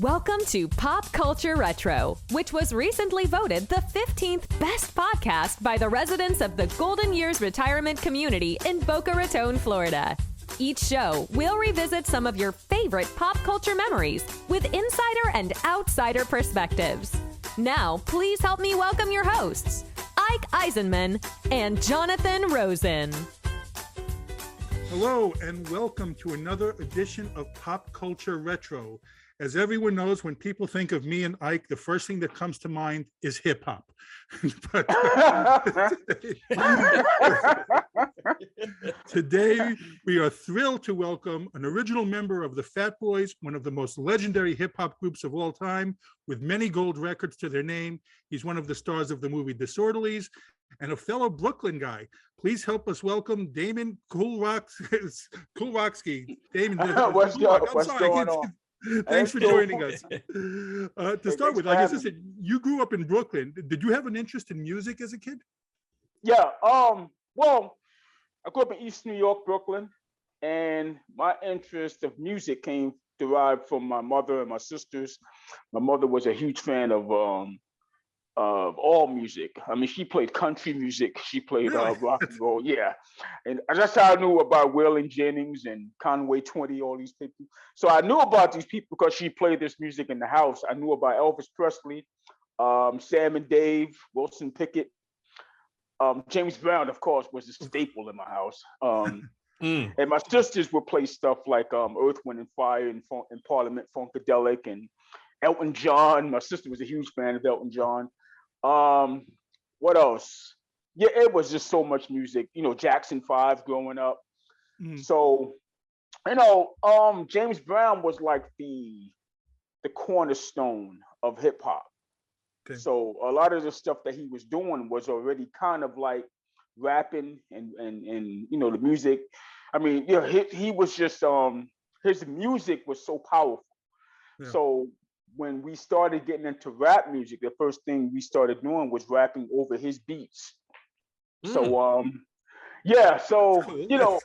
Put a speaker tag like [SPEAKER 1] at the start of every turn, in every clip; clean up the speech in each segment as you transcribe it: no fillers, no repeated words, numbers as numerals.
[SPEAKER 1] Welcome to Pop Culture Retro, which was recently voted the 15th best podcast by the residents of the Golden Years Retirement Community in Boca Raton, Florida. Each show, we'll revisit some of your favorite pop culture memories with insider and outsider perspectives. Now, please help me welcome your hosts, Ike Eisenmann and Jonathan Rosen.
[SPEAKER 2] Hello, and welcome to another edition of Pop Culture Retro. As everyone knows, when people think of me and Ike, the first thing that comes to mind is hip hop. But today, we are thrilled to welcome an original member of the Fat Boys, one of the most legendary hip hop groups of all time, with many gold records to their name. He's one of the stars of the movie Disorderlies and a fellow Brooklyn guy. Please help us welcome Damon Kool Rock-Ski. Damon,
[SPEAKER 3] what's going on?
[SPEAKER 2] Thanks for joining us. To start with, like I said, you grew up in Brooklyn. Did you have an interest in music as a kid?
[SPEAKER 3] Yeah. Well, I grew up in East New York, Brooklyn, and my interest of music came derived from my mother and my sisters. My mother was a huge fan of all music. I mean, she played country music. She played rock and roll. Yeah. And that's how I knew about Waylon Jennings and Conway Twitty, all these people. So I knew about these people because she played this music in the house. I knew about Elvis Presley, Sam and Dave, Wilson Pickett. James Brown, of course, was a staple in my house. And my sisters would play stuff like Earth, Wind and Fire and Parliament Funkadelic and Elton John. My sister was a huge fan of Elton John. What else? Yeah, it was just so much music. You know, Jackson 5 growing up. So, James Brown was like the cornerstone of hip hop. Okay. So a lot of the stuff that he was doing was already kind of like rapping and the music. I mean, yeah, he was just his music was so powerful. Yeah. So when we started getting into rap music, the first thing we started doing was rapping over his beats. So yeah, so cool.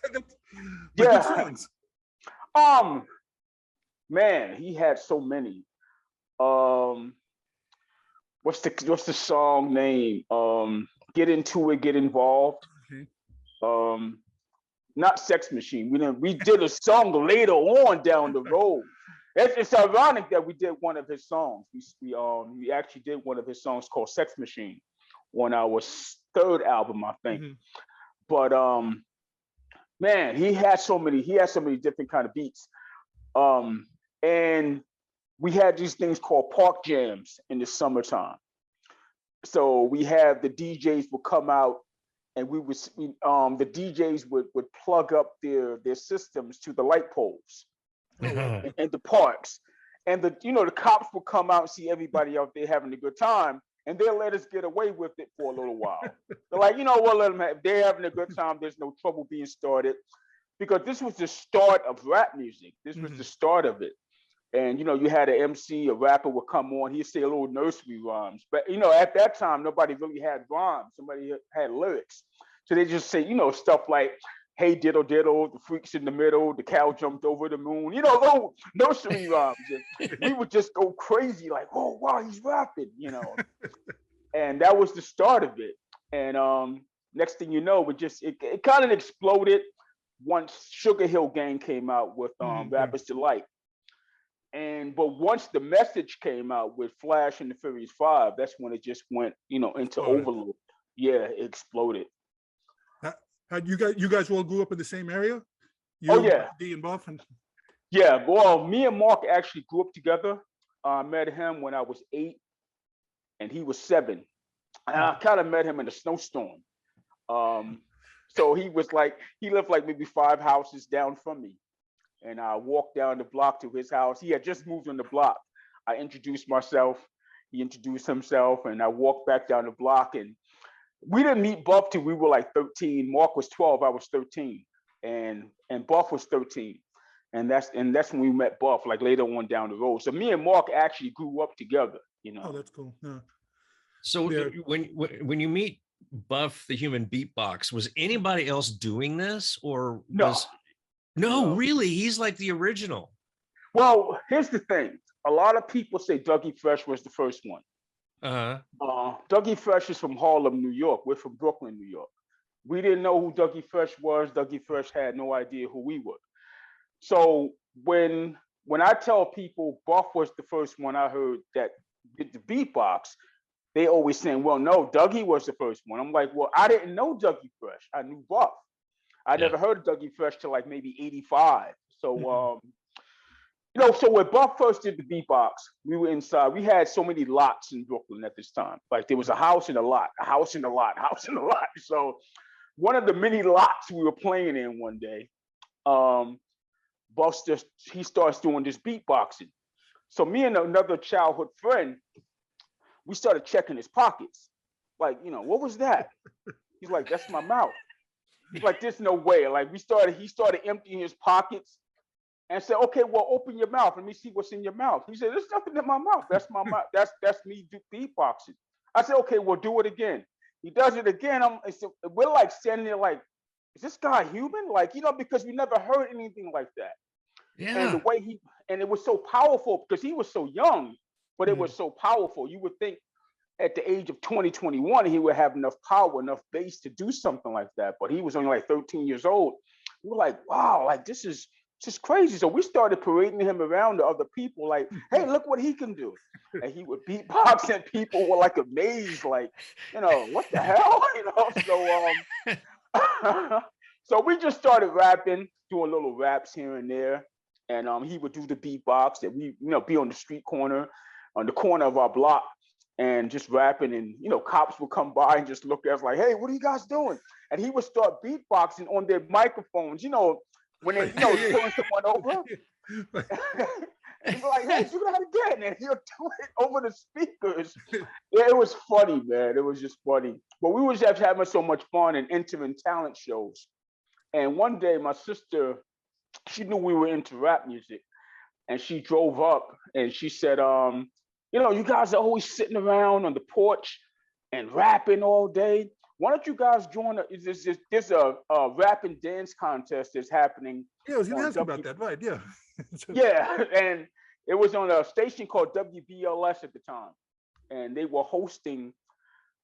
[SPEAKER 3] Man, he had so many. What's the song name? Get Into It, Get Involved. Okay. Not Sex Machine. We did a song later on down the road. It's ironic that we did one of his songs. We actually did one of his songs called Sex Machine on our third album, I think. But man, he had so many different kind of beats. And we had these things called park jams in the summertime. So we had the DJs would come out and the DJs would plug up their systems to the light poles. In the parks, and the cops would come out and see everybody out there having a good time, and they'll let us get away with it for a little while. They're like, we'll let them if they're having a good time. There's no trouble being started, because this was the start of rap music. This was the start of it, and you had an MC, a rapper would come on. He'd say a little nursery rhymes, but at that time nobody really had rhymes. Somebody had lyrics, so they just say stuff like, hey, diddle, diddle, the freaks in the middle, the cow jumped over the moon, little nursery rhymes. And we would just go crazy, like, oh, wow, he's rapping, And that was the start of it. And next thing you know, it kind of exploded once Sugar Hill Gang came out with Rapper's Delight. But once the Message came out with Flash and the Furious 5, that's when it just went, into overload. Yeah, it exploded.
[SPEAKER 2] You guys all grew up in the same area? D and Buff?
[SPEAKER 3] Yeah, well, me and Mark actually grew up together. I met him when I was 8 and he was 7. And I kind of met him in a snowstorm. So he lived like maybe 5 houses down from me. And I walked down the block to his house. He had just moved on the block. I introduced myself. He introduced himself, and I walked back down the block, and we didn't meet Buff till we were like 13. Mark was 12, I was 13, and Buff was 13, and that's when we met Buff, like later on down the road. So me and Mark actually grew up together.
[SPEAKER 2] Oh, that's cool. Yeah.
[SPEAKER 4] So when you meet Buff, the Human Beatbox, was anybody else doing this, or
[SPEAKER 3] no?
[SPEAKER 4] No, really, he's like the original.
[SPEAKER 3] Well, here's the thing. a lot of people say Dougie Fresh was the first one. Dougie Fresh is from Harlem, New York. We're from Brooklyn, New York. We didn't know who Dougie Fresh was. Dougie Fresh had no idea who we were. So when I tell people Buff was the first one I heard that did the beatbox, they always saying, well, no, Dougie was the first one. I'm like, well, I didn't know Dougie Fresh. I knew Buff. I never heard of Dougie Fresh till like maybe 85. So, you know, so when Buff first did the beatbox, we were inside. We had so many lots in Brooklyn at this time. Like there was a house and a lot, a house and a lot, a house and a lot. So one of the many lots we were playing in one day, Buff he starts doing this beatboxing. So me and another childhood friend, we started checking his pockets. Like, you know, what was that? He's like, that's my mouth. He's like, there's no way. Like he started emptying his pockets and said, okay, well, open your mouth. Let me see what's in your mouth. He said, there's nothing in my mouth. That's my mouth. That's me beatboxing. I said, okay, well, do it again. He does it again. We're like standing there like, is this guy human? Like, you know, because we never heard anything like that.
[SPEAKER 4] Yeah.
[SPEAKER 3] And the way and it was so powerful because he was so young, but it was so powerful. You would think at the age of 20, 21, he would have enough power, enough bass to do something like that. But he was only like 13 years old. We were like, wow, like this is just crazy. So we started parading him around to other people like, hey, look what he can do. And he would beatbox and people were like amazed, like, you know, what the hell? You know, so so we just started rapping, doing little raps here and there. And he would do the beatbox and we, you know, be on the street corner, on the corner of our block and just rapping. And, you know, cops would come by and just look at us like, hey, what are you guys doing? And he would start beatboxing on their microphones, you know, when they, you know, pulling someone over. And he'd be like, hey, do that again. And he'll do it over the speakers. Yeah, it was funny, man. It was just funny. But we was just having so much fun and entering talent shows. And one day my sister, she knew we were into rap music and she drove up and she said, you know, you guys are always sitting around on the porch and rapping all day. Why don't you guys join? There's a rap and dance contest that's happening.
[SPEAKER 2] Yeah, I was going to ask about that, right? Yeah.
[SPEAKER 3] Yeah, and it was on a station called WBLS at the time. And they were hosting,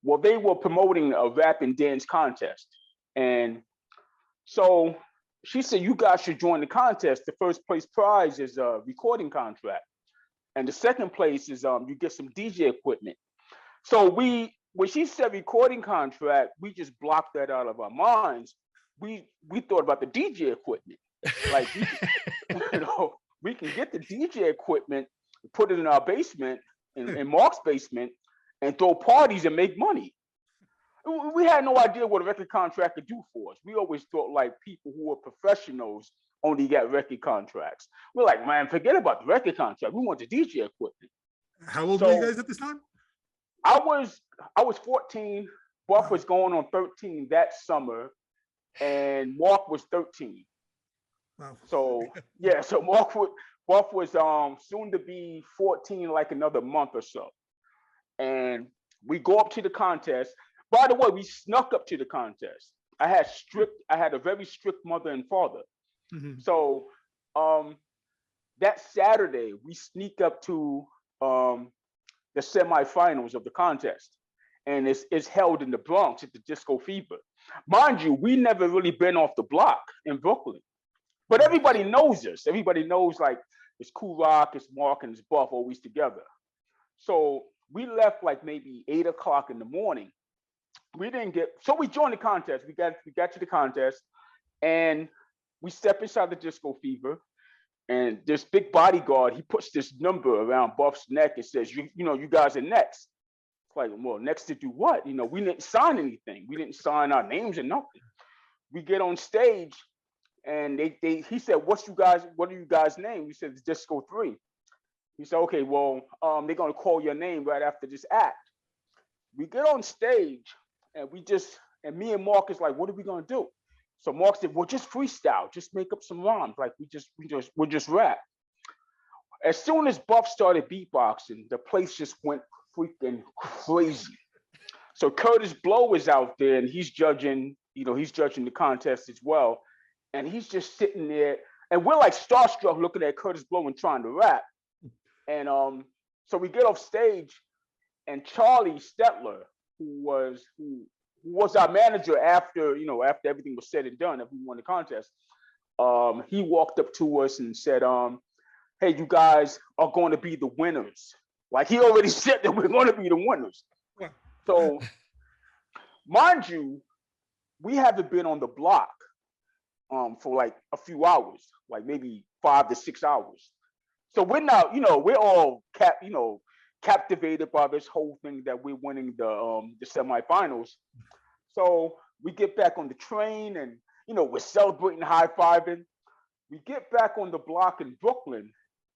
[SPEAKER 3] well, they were promoting a rap and dance contest. And so she said, you guys should join the contest. The first place prize is a recording contract. And the second place is you get some DJ equipment. So when she said recording contract, we just blocked that out of our minds. We thought about the DJ equipment. Like, you know, we can get the DJ equipment, put it in our basement, in Mark's basement, and throw parties and make money. We had no idea what a record contract could do for us. We always thought like people who were professionals only got record contracts. We're like, man, forget about the record contract. We want the DJ equipment.
[SPEAKER 2] How old were you guys at this time?
[SPEAKER 3] I was 14. Buff was going on 13 that summer, and Mark was 13.
[SPEAKER 2] Wow.
[SPEAKER 3] So yeah, so Buff was soon to be 14, like another month or so. And we go up to the contest. By the way, we snuck up to the contest. I had a very strict mother and father. Mm-hmm. So that Saturday, we sneak up to the semifinals of the contest. And it's held in the Bronx at the Disco Fever. Mind you, we never really been off the block in Brooklyn. But everybody knows us. Everybody knows like it's Kool Rock, it's Mark, and it's Buff always together. So we left like maybe 8 o'clock in the morning. We joined the contest. We got to the contest and we step inside the Disco Fever, and this big bodyguard, he puts this number around Buff's neck and says, you know, you guys are next. It's like, well, next to do what? You know, we didn't sign anything. We didn't sign our names or nothing. We get on stage and he said, what are you guys' name? We said, it's Disco 3. He said, okay, well, they're gonna call your name right after this act. We get on stage and me and Mark is like, what are we gonna do? So Mark said, well, just freestyle, just make up some rhymes. Like we'll just rap. As soon as Buff started beatboxing, the place just went freaking crazy. So Curtis Blow is out there and he's judging the contest as well. And he's just sitting there and we're like starstruck looking at Curtis Blow and trying to rap. And so we get off stage, and Charlie Stetler, who was our manager after everything was said and done, after we won the contest, he walked up to us and said, "Hey, you guys are going to be the winners." Like, he already said that we're going to be the winners.
[SPEAKER 2] Yeah.
[SPEAKER 3] So, mind you, we haven't been on the block for like a few hours, like maybe 5 to 6 hours. So we're now, we're all captivated by this whole thing that we're winning the semifinals. So we get back on the train, and we're celebrating, high-fiving. We get back on the block in Brooklyn,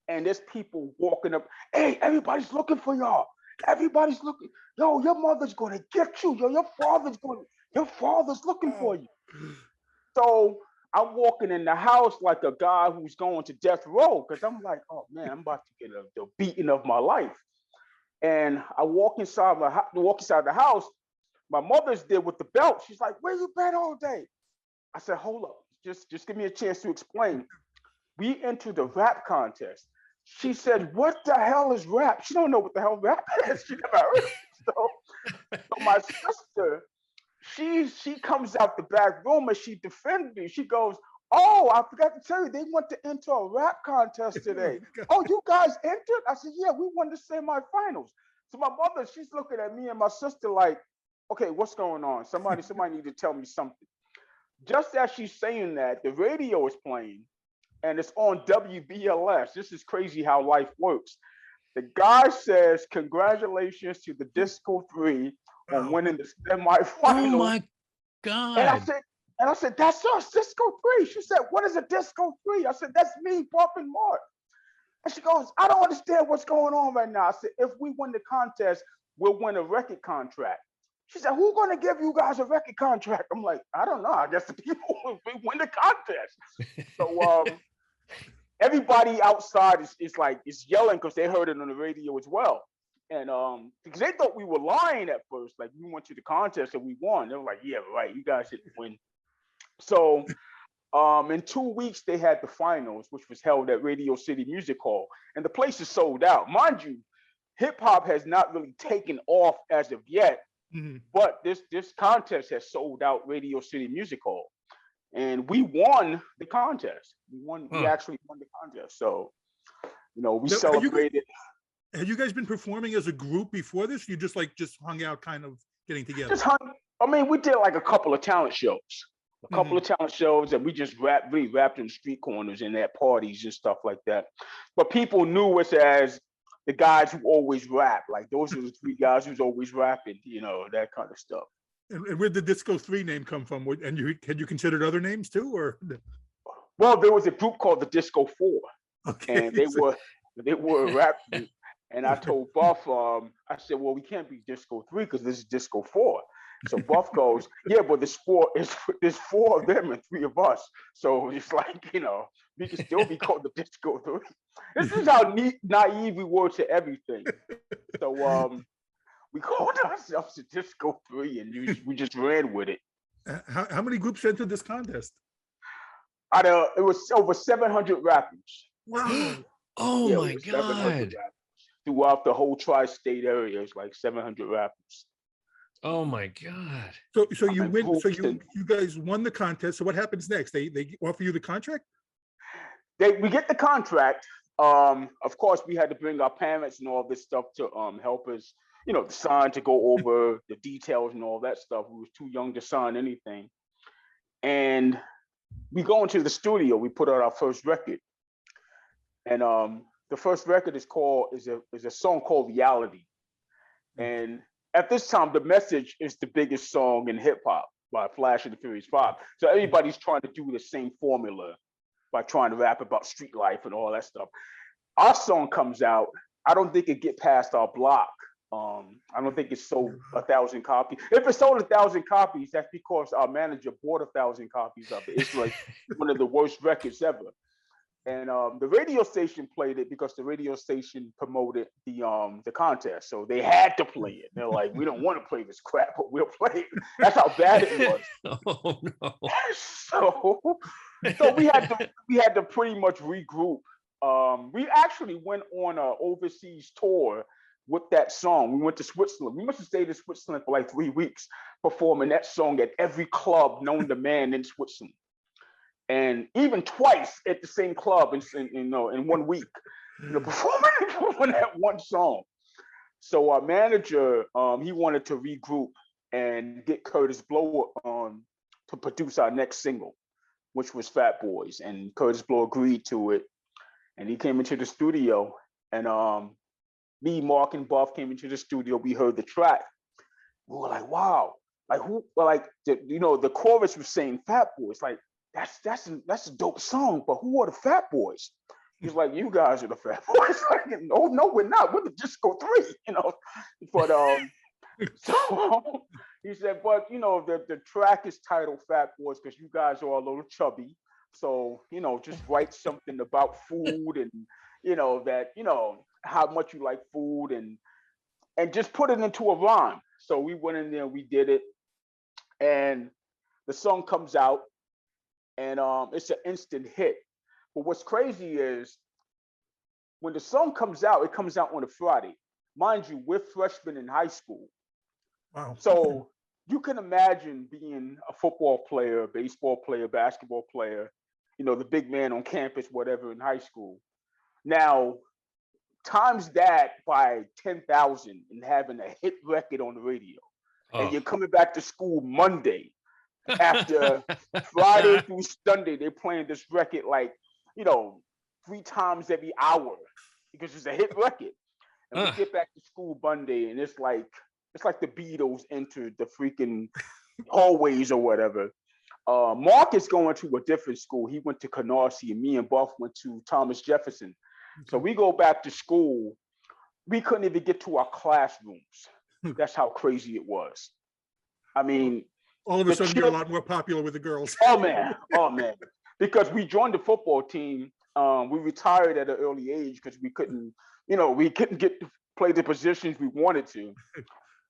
[SPEAKER 3] and there's people walking up. "Hey, everybody's looking for y'all. Everybody's looking. Yo, your mother's gonna get you. Yo, your father's looking for you." So I'm walking in the house like a guy who's going to death row, because I'm like, oh man, I'm about to get the beating of my life. And I walk inside the house. My mother's there with the belt. She's like, "Where you been all day?" I said, "Hold up, just give me a chance to explain." We entered the rap contest. She said, "What the hell is rap?" She don't know what the hell rap is. She never heard it. So my sister, she comes out the back room and she defended me. She goes, "Oh, I forgot to tell you, they want to enter a rap contest today." "Oh, you guys entered?" I said, "Yeah, we won the semifinals." So my mother, she's looking at me and my sister like, "Okay, what's going on? Somebody need to tell me something." Just as she's saying that, the radio is playing, and it's on WBLS. This is crazy how life works. The guy says, "Congratulations to the Disco 3 on winning the semifinals."
[SPEAKER 4] Oh my God.
[SPEAKER 3] And I said, "That's us, Disco 3. She said, "What is a Disco 3? I said, "That's me, Buff and Mark." And she goes, "I don't understand what's going on right now." I said, "If we win the contest, we'll win a record contract." She said, "Who's going to give you guys a record contract?" I'm like, "I don't know. I guess the people will win the contest." So everybody outside is yelling because they heard it on the radio as well. And because they thought we were lying at first, like, we went to the contest and we won. They were like, "Yeah, right, you guys didn't win." So in 2 weeks, they had the finals, which was held at Radio City Music Hall. And the place is sold out. Mind you, hip hop has not really taken off as of yet. Mm-hmm. But this contest has sold out Radio City Music Hall, and we won the contest. We actually won the contest. So, we celebrated.
[SPEAKER 2] Have you guys been performing as a group before this? You just hung out, kind of getting together?
[SPEAKER 3] We did like a couple of talent shows, and we just rapped in the street corners and at parties and stuff like that. But people knew us as the guys who always rap. Like, those are the 3 guys who's always rapping, that kind of stuff.
[SPEAKER 2] And where did the Disco 3 name come from? And had you considered other names too, or?
[SPEAKER 3] Well, there was a group called the Disco 4, and they were a rap group. And I told Buff, I said, "Well, we can't be Disco 3 because this is Disco 4. So Buff goes, "Yeah, but there's 4 of them and 3 of us. So it's like, we can still be called the Disco 3. This is how naive we were to everything. So we called ourselves the Disco 3, and we just ran with it.
[SPEAKER 2] How many groups entered this contest?
[SPEAKER 3] It was over 700 rappers.
[SPEAKER 2] Wow.
[SPEAKER 4] Oh, yeah, my God.
[SPEAKER 3] Throughout the whole tri-state area, it's like 700 rappers.
[SPEAKER 4] Oh my God.
[SPEAKER 2] So you win. So you guys won the contest. So what happens next? They offer you the contract?
[SPEAKER 3] We get the contract. Of course, we had to bring our parents and all this stuff to help us, sign, to go over the details and all that stuff. We was too young to sign anything. And we go into the studio. We put out our first record. And the first record is a song called Reality. And at this time, The Message is the biggest song in hip hop by Flash and the Furious 5. So everybody's trying to do the same formula by trying to rap about street life and all that stuff. Our song comes out. I don't think it get past our block. I don't think it sold 1,000 copies. If it sold 1,000 copies, that's because our manager bought 1,000 copies of it. It's like one of the worst records ever. And the radio station played it because the radio station promoted the contest. So they had to play it. They're like, "We don't want to play this crap, but we'll play it." That's how bad it was.
[SPEAKER 4] Oh no.
[SPEAKER 3] So we had to pretty much regroup We actually went on an overseas tour with that song. We went to Switzerland. We must have stayed in Switzerland for like 3 weeks, performing that song at every club known to man in Switzerland, and even twice at the same club in 1 week. Performing that one song. So our manager, he wanted to regroup and get Curtis Blow on to produce our next single, which was Fat Boys, and Curtis Blow agreed to it. And he came into the studio, and me, Mark, and Buff came into the studio. We heard the track. We were like, "Wow!" Like who? Like the chorus was saying "Fat Boys." Like that's a dope song. But who are the Fat Boys? He's like, "You guys are the Fat Boys." Like, no, we're not. We're the Disco 3. But so he said, "But the track is titled Fat Boys because you guys are a little chubby. So, just write something about food and, how much you like food and just put it into a rhyme." So we went in there, we did it, and the song comes out, and it's an instant hit. But what's crazy is when the song comes out, it comes out on a Friday. Mind you, we're freshmen in high school.
[SPEAKER 2] Wow.
[SPEAKER 3] So you can imagine being a football player, baseball player, basketball player, the big man on campus, whatever, in high school. Now, times that by 10,000 and having a hit record on the radio. Oh. And you're coming back to school Monday after Friday through Sunday, they're playing this record like, 3 times every hour because it's a hit record. And we get back to school Monday, and it's like the Beatles entered the freaking hallways or whatever. Mark is going to a different school. He went to Canarsie, and me and Buff went to Thomas Jefferson. Okay. So we go back to school. We couldn't even get to our classrooms. That's how crazy it was. I mean,
[SPEAKER 2] all of a sudden you're a lot more popular with the girls.
[SPEAKER 3] Oh man. Because we joined the football team. We retired at an early age because we couldn't get to play the positions we wanted to.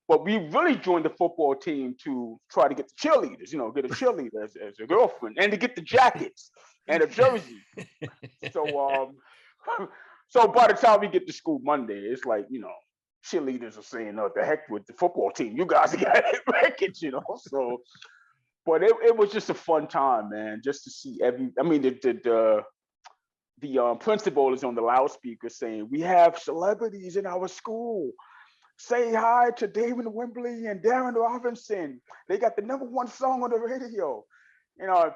[SPEAKER 3] But we really joined the football team to try to get the cheerleaders, get a cheerleader as a girlfriend, and to get the jackets and a jersey. So by the time we get to school Monday, it's like, cheerleaders are saying, "Oh, the heck with the football team, you guys got records," So, but it was just a fun time, man, just to see the principal is on the loudspeaker saying, "We have celebrities in our school. Say hi to David Wembley and Darren Robinson. They got the #1 song on the radio."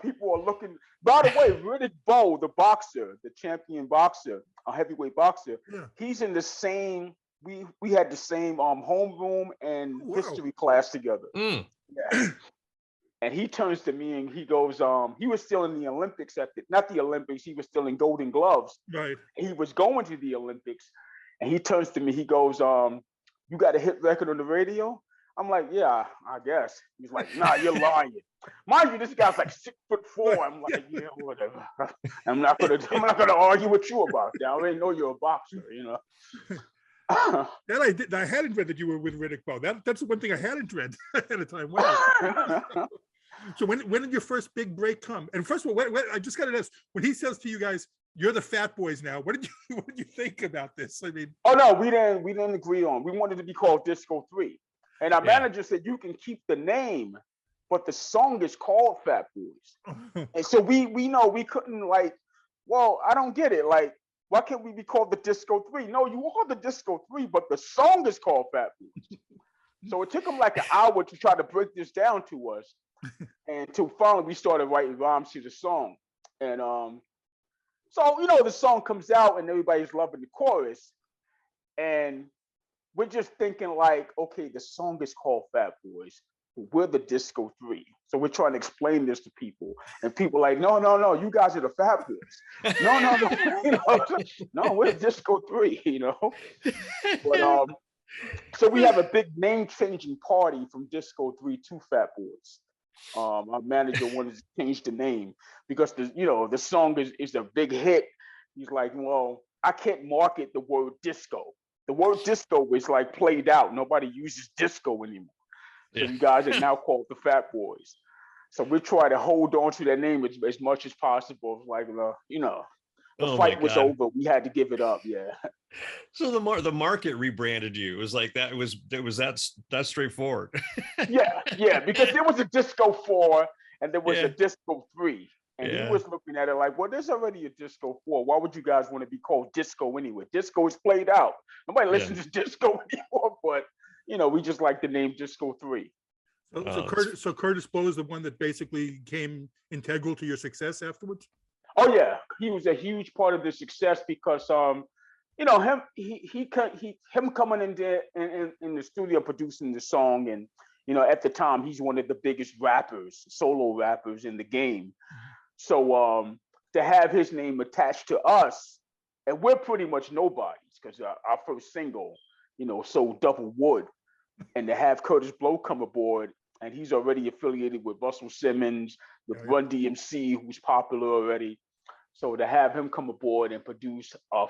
[SPEAKER 3] People are looking. By the way, Riddick Bowe, the boxer, the champion boxer, a heavyweight boxer, he's in the same. We had the same homeroom and history class together. Yeah. And he turns to me and he goes, he was still in the Olympics not the Olympics, he was still in Golden Gloves.
[SPEAKER 2] Right.
[SPEAKER 3] He was going to the Olympics, and he turns to me, he goes, "You got a hit record on the radio?" I'm like, "Yeah, I guess." He's like, "Nah, you're lying." Mind you, this guy's like 6'4". I'm like, "Yeah, whatever. I'm not gonna argue with you about that. I already know you're a boxer,
[SPEAKER 2] That I hadn't read that you were with Riddick Bowe. That's the one thing I hadn't read at a time. Wow. So when did your first big break come? And first of all, I just got to ask, when he says to you guys, "You're the Fat Boys now," what did you think about this? I mean,
[SPEAKER 3] oh no, we didn't agree on. We wanted to be called Disco 3, and our manager said, "You can keep the name, but the song is called Fat Boys." And so we know we couldn't well, I don't get it. Like, why can't we be called the Disco 3? No, you are the Disco 3, but the song is called Fat Boys. So it took them like an hour to try to break this down to us. And until finally we started writing rhymes to the song. And so, the song comes out and everybody's loving the chorus. And we're just thinking like, okay, the song is called Fat Boys. We're the Disco 3. So we're trying to explain this to people. And people are like, no, you guys are the Fat Boys. No, no, we're Disco 3, But, so we have a big name-changing party from Disco 3 to Fat Boys. Our manager wanted to change the name because the song is a big hit. He's like, "Well, I can't market the word disco. The word disco is like played out. Nobody uses disco anymore. So you guys are now called the Fat Boys." So we try to hold on to that name as much as possible. Like, the fight was over. We had to give it up. Yeah.
[SPEAKER 4] So the market rebranded you. It was like that. It was that straightforward.
[SPEAKER 3] yeah, because there was a Disco 4 and there was a Disco 3. And he was looking at it like, well, there's already a Disco 4. Why would you guys want to be called Disco anyway? Disco is played out. Nobody listens to Disco anymore, but we just like the name Disco 3.
[SPEAKER 2] So Curtis Blow is the one that basically became integral to your success afterwards?
[SPEAKER 3] Oh yeah, he was a huge part of the success because him coming in there in the studio producing the song, and at the time he's one of the biggest solo rappers in the game. So to have his name attached to us, and we're pretty much nobodies because our first single, sold double wood, and to have Curtis Blow come aboard, and he's already affiliated with Russell Simmons, with Run DMC, who's popular already. So to have him come aboard and produce our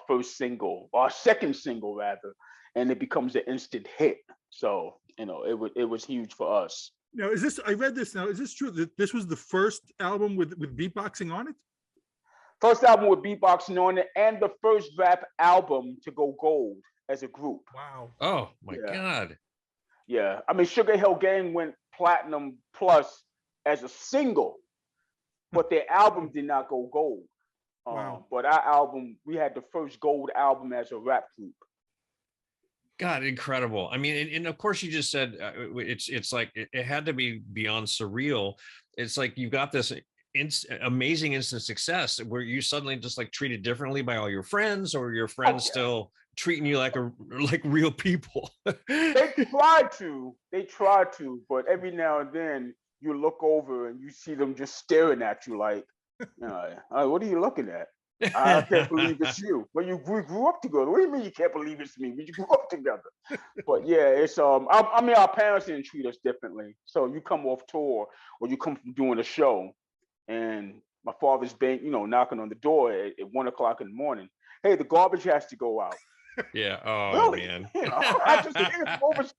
[SPEAKER 3] second single rather, and it becomes an instant hit. So, it was huge for us.
[SPEAKER 2] Now, I read this now, is this true that this was the first album with beatboxing on it?
[SPEAKER 3] First album with beatboxing on it, and the first rap album to go gold as a group.
[SPEAKER 2] Wow.
[SPEAKER 4] Oh my God.
[SPEAKER 3] Yeah. I mean, Sugar Hill Gang went platinum plus as a single, but their album did not go gold.
[SPEAKER 2] Wow.
[SPEAKER 3] But our album, we had the first gold album as a rap group.
[SPEAKER 4] God, incredible. I mean, and of course you just said it's like it had to be beyond surreal. It's like you got this amazing instant success where you suddenly just like treated differently by all your friends, or your friends still treating you like real people.
[SPEAKER 3] They try to, but every now and then you look over and you see them just staring at you like, what are you looking at? I can't believe it's you. Well, you grew up together. What do you mean you can't believe it's me? We grew up together. But yeah, it's I mean, our parents didn't treat us differently. So you come off tour or you come from doing a show, and my father's knocking on the door at 1 o'clock in the morning. Hey, the garbage has to go out.
[SPEAKER 4] Yeah. Oh
[SPEAKER 3] really?
[SPEAKER 4] Man.
[SPEAKER 3] I just came from overseas.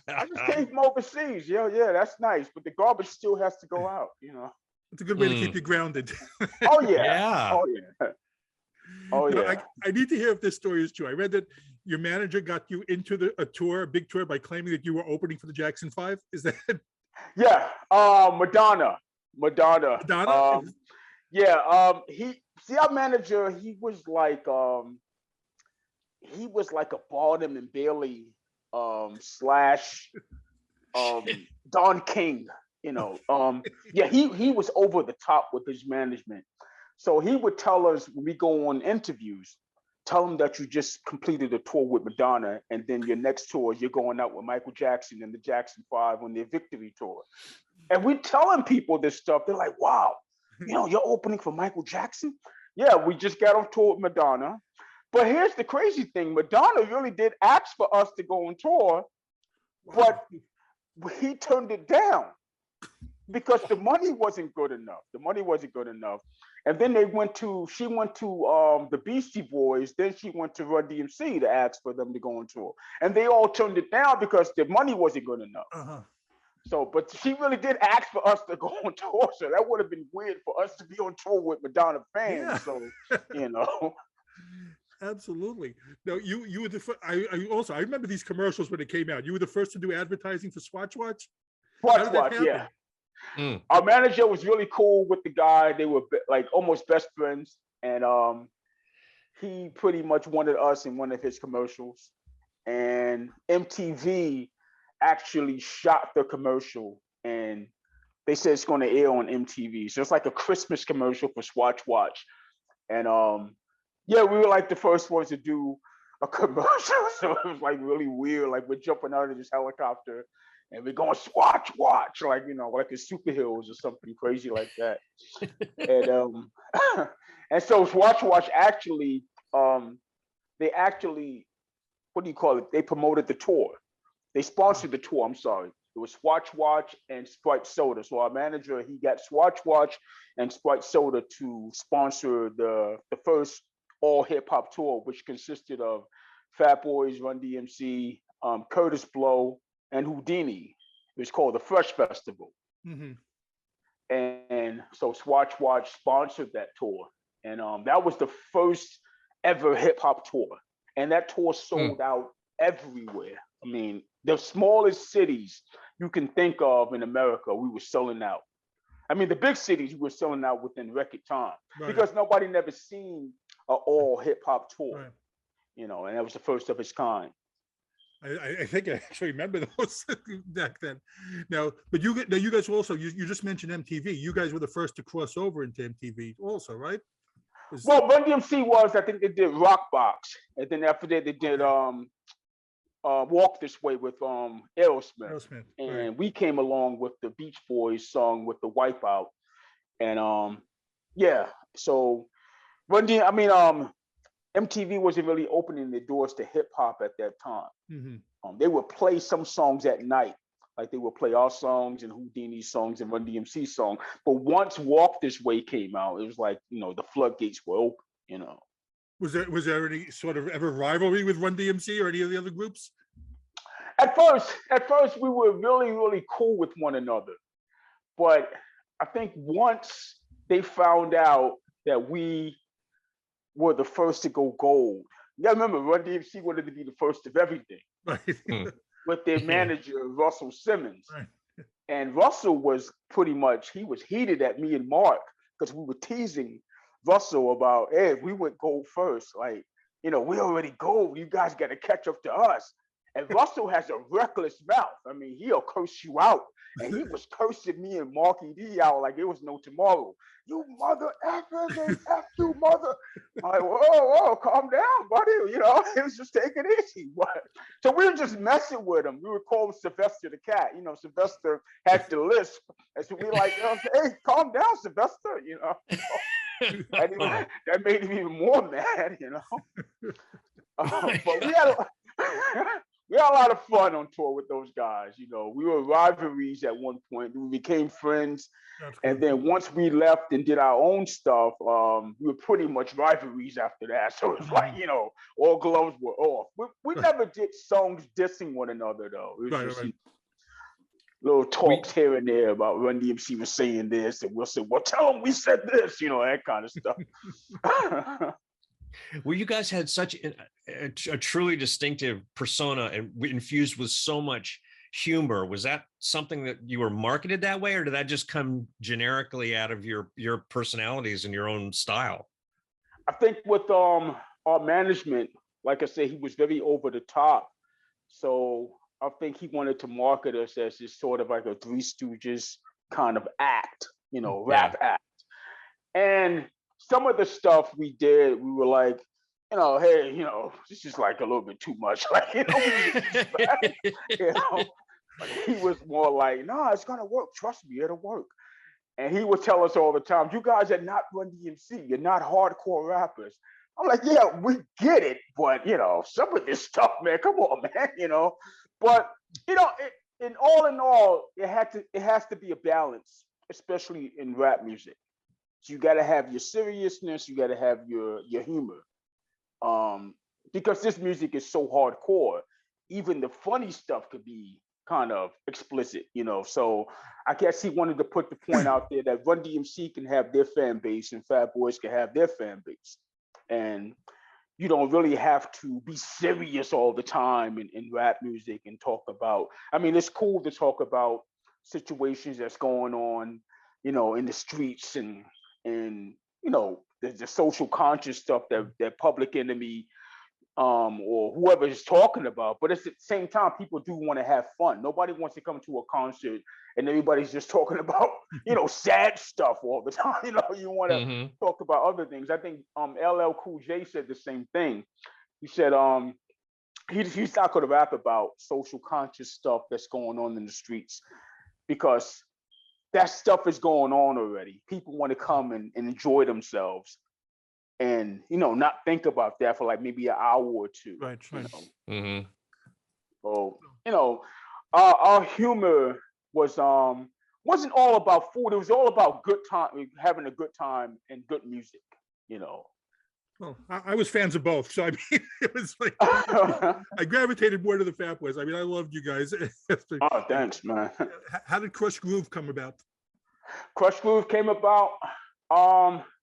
[SPEAKER 3] I just came from overseas. Yeah, that's nice, but the garbage still has to go out.
[SPEAKER 2] It's a good way to keep you grounded.
[SPEAKER 3] Oh yeah. Oh yeah.
[SPEAKER 2] I need to hear if this story is true. I read that your manager got you into a big tour by claiming that you were opening for the Jackson 5. Is that?
[SPEAKER 3] Yeah. Madonna. Our manager, he was like a Barnum and Bailey slash Don King. He was over the top with his management. So he would tell us when we go on interviews, tell them that you just completed a tour with Madonna, and then your next tour, you're going out with Michael Jackson and the Jackson 5 on their victory tour. And we're telling people this stuff. They're like, wow, you're opening for Michael Jackson? Yeah, we just got on tour with Madonna. But here's the crazy thing. Madonna really did ask for us to go on tour, but he turned it down because the money wasn't good enough. And then she went to the Beastie Boys, then she went to Run DMC to ask for them to go on tour. And they all turned it down because the money wasn't good enough.
[SPEAKER 2] Uh-huh.
[SPEAKER 3] So, but she really did ask for us to go on tour. So that would have been weird for us to be on tour with Madonna fans. Yeah. So,
[SPEAKER 2] Absolutely. No, you were the I remember these commercials when it came out. You were the first to do advertising for Swatch Watch.
[SPEAKER 3] Yeah. Our manager was really cool with the guy. They were like almost best friends, and he pretty much wanted us in one of his commercials. And MTV actually shot the commercial, and they said it's going to air on MTV. So it's like a Christmas commercial for Swatch Watch, and we were like the first ones to do a commercial. So it was like really weird. Like we're jumping out of this helicopter and we're going Swatch Watch, like, like a superheroes or something crazy like that. And and so Swatch Watch actually, they promoted the tour. They sponsored the tour, I'm sorry. It was Swatch Watch and Sprite Soda. So our manager, he got Swatch Watch and Sprite Soda to sponsor the first all hip hop tour, which consisted of Fat Boys, Run DMC, Curtis Blow, and Houdini. It was called the Fresh Festival.
[SPEAKER 2] Mm-hmm.
[SPEAKER 3] And so Swatch Watch sponsored that tour. And that was the first ever hip hop tour. And that tour sold out everywhere. I mean, the smallest cities you can think of in America, we were selling out. I mean, the big cities we were selling out within record time, because nobody never seen an all hip hop tour, you know, and that was the first of its kind.
[SPEAKER 2] I think I actually remember those back then. Now, but you guys also, you just mentioned MTV. You guys were the first to cross over into MTV also, right?
[SPEAKER 3] Well, Run DMC was, I think they did Rockbox, and then after that they did Walk This Way with Aerosmith. And we came along with the Beach Boys song with the Wipeout. And yeah, so MTV wasn't really opening the doors to hip hop at that time. They would play some songs at night, like they would play our songs and Houdini's songs and Run DMC song. But once Walk This Way came out, it was like, you know, the floodgates were open, you know.
[SPEAKER 2] Was there any sort of ever rivalry with Run DMC or any of the other groups?
[SPEAKER 3] At first we were really, really cool with one another. But I think once they found out that we were the first to go gold. You gotta remember, Run DMC wanted to be the first of everything. With their manager, Russell Simmons. And Russell was pretty much, he was heated at me and Mark because we were teasing Russell about, hey, we went gold first. Like, you know, we already gold. You guys got to catch up to us. And Russell has a reckless mouth. I mean, he'll curse you out. And he was cursing me and Marky D out like it was no tomorrow. You mother effers, F you mother. I'm like, whoa, calm down, buddy. You know, it was just taking it easy. But, so we were just messing with him. We were calling Sylvester the cat. You know, Sylvester had the lisp. And so we like, hey, calm down, Sylvester, you know. That made him even more mad, you know. But we had a lot of fun on tour with those guys. You know, we were rivalries at one point. We became friends. And then once we left and did our own stuff, we were pretty much rivalries after that. So it was like, you know, all gloves were off. We never did songs dissing one another, though. It was just little talks here and there about Run DMC was saying this, and we'll say, well, tell them we said this, you know, that kind of stuff.
[SPEAKER 4] Well, you guys had such a truly distinctive persona and infused with so much humor. Was that something that you were marketed that way, or did that just come generically out of your personalities and your own style?
[SPEAKER 3] I think with our management, like I said, he was very over the top. So I think he wanted to market us as this sort of like a Three Stooges kind of act, you know, rap act. And some of the stuff we did, we were like, you know, hey, you know, this is like a little bit too much. Like, you know, but he was more like, no, it's gonna work. Trust me, it'll work. And he would tell us all the time, you guys are not Run DMC. You're not hardcore rappers. I'm like, yeah, we get it, but you know, some of this stuff, man, come on, man, you know. But you know, in all, it has to be a balance, especially in rap music. So you got to have your seriousness, you got to have your humor, because this music is so hardcore. Even the funny stuff could be kind of explicit, you know. So I guess he wanted to put the point out there that Run DMC can have their fan base and Fat Boys can have their fan base, and you don't really have to be serious all the time in rap music and talk about. I mean, it's cool to talk about situations that's going on, you know, in the streets and you know, the social conscious stuff that Public Enemy or whoever is talking about. But at the same time, people do want to have fun. Nobody wants to come to a concert and everybody's just talking about, you know, sad stuff all the time. You know, you want to talk about other things. I think LL Cool J said the same thing. He said he's not going to rap about social conscious stuff that's going on in the streets, because that stuff is going on already. People want to come and enjoy themselves and, you know, not think about that for like maybe an hour or two.
[SPEAKER 2] Right.
[SPEAKER 3] You know? So, you know, our humor wasn't all about food. It was all about good time, having a good time and good music, you know.
[SPEAKER 2] Well, I was fans of both. So, I mean, it was like, I gravitated more to the Fat Boys. I mean, I loved you guys.
[SPEAKER 3] Oh, thanks, man.
[SPEAKER 2] How did Krush Groove come about?
[SPEAKER 3] Krush Groove came about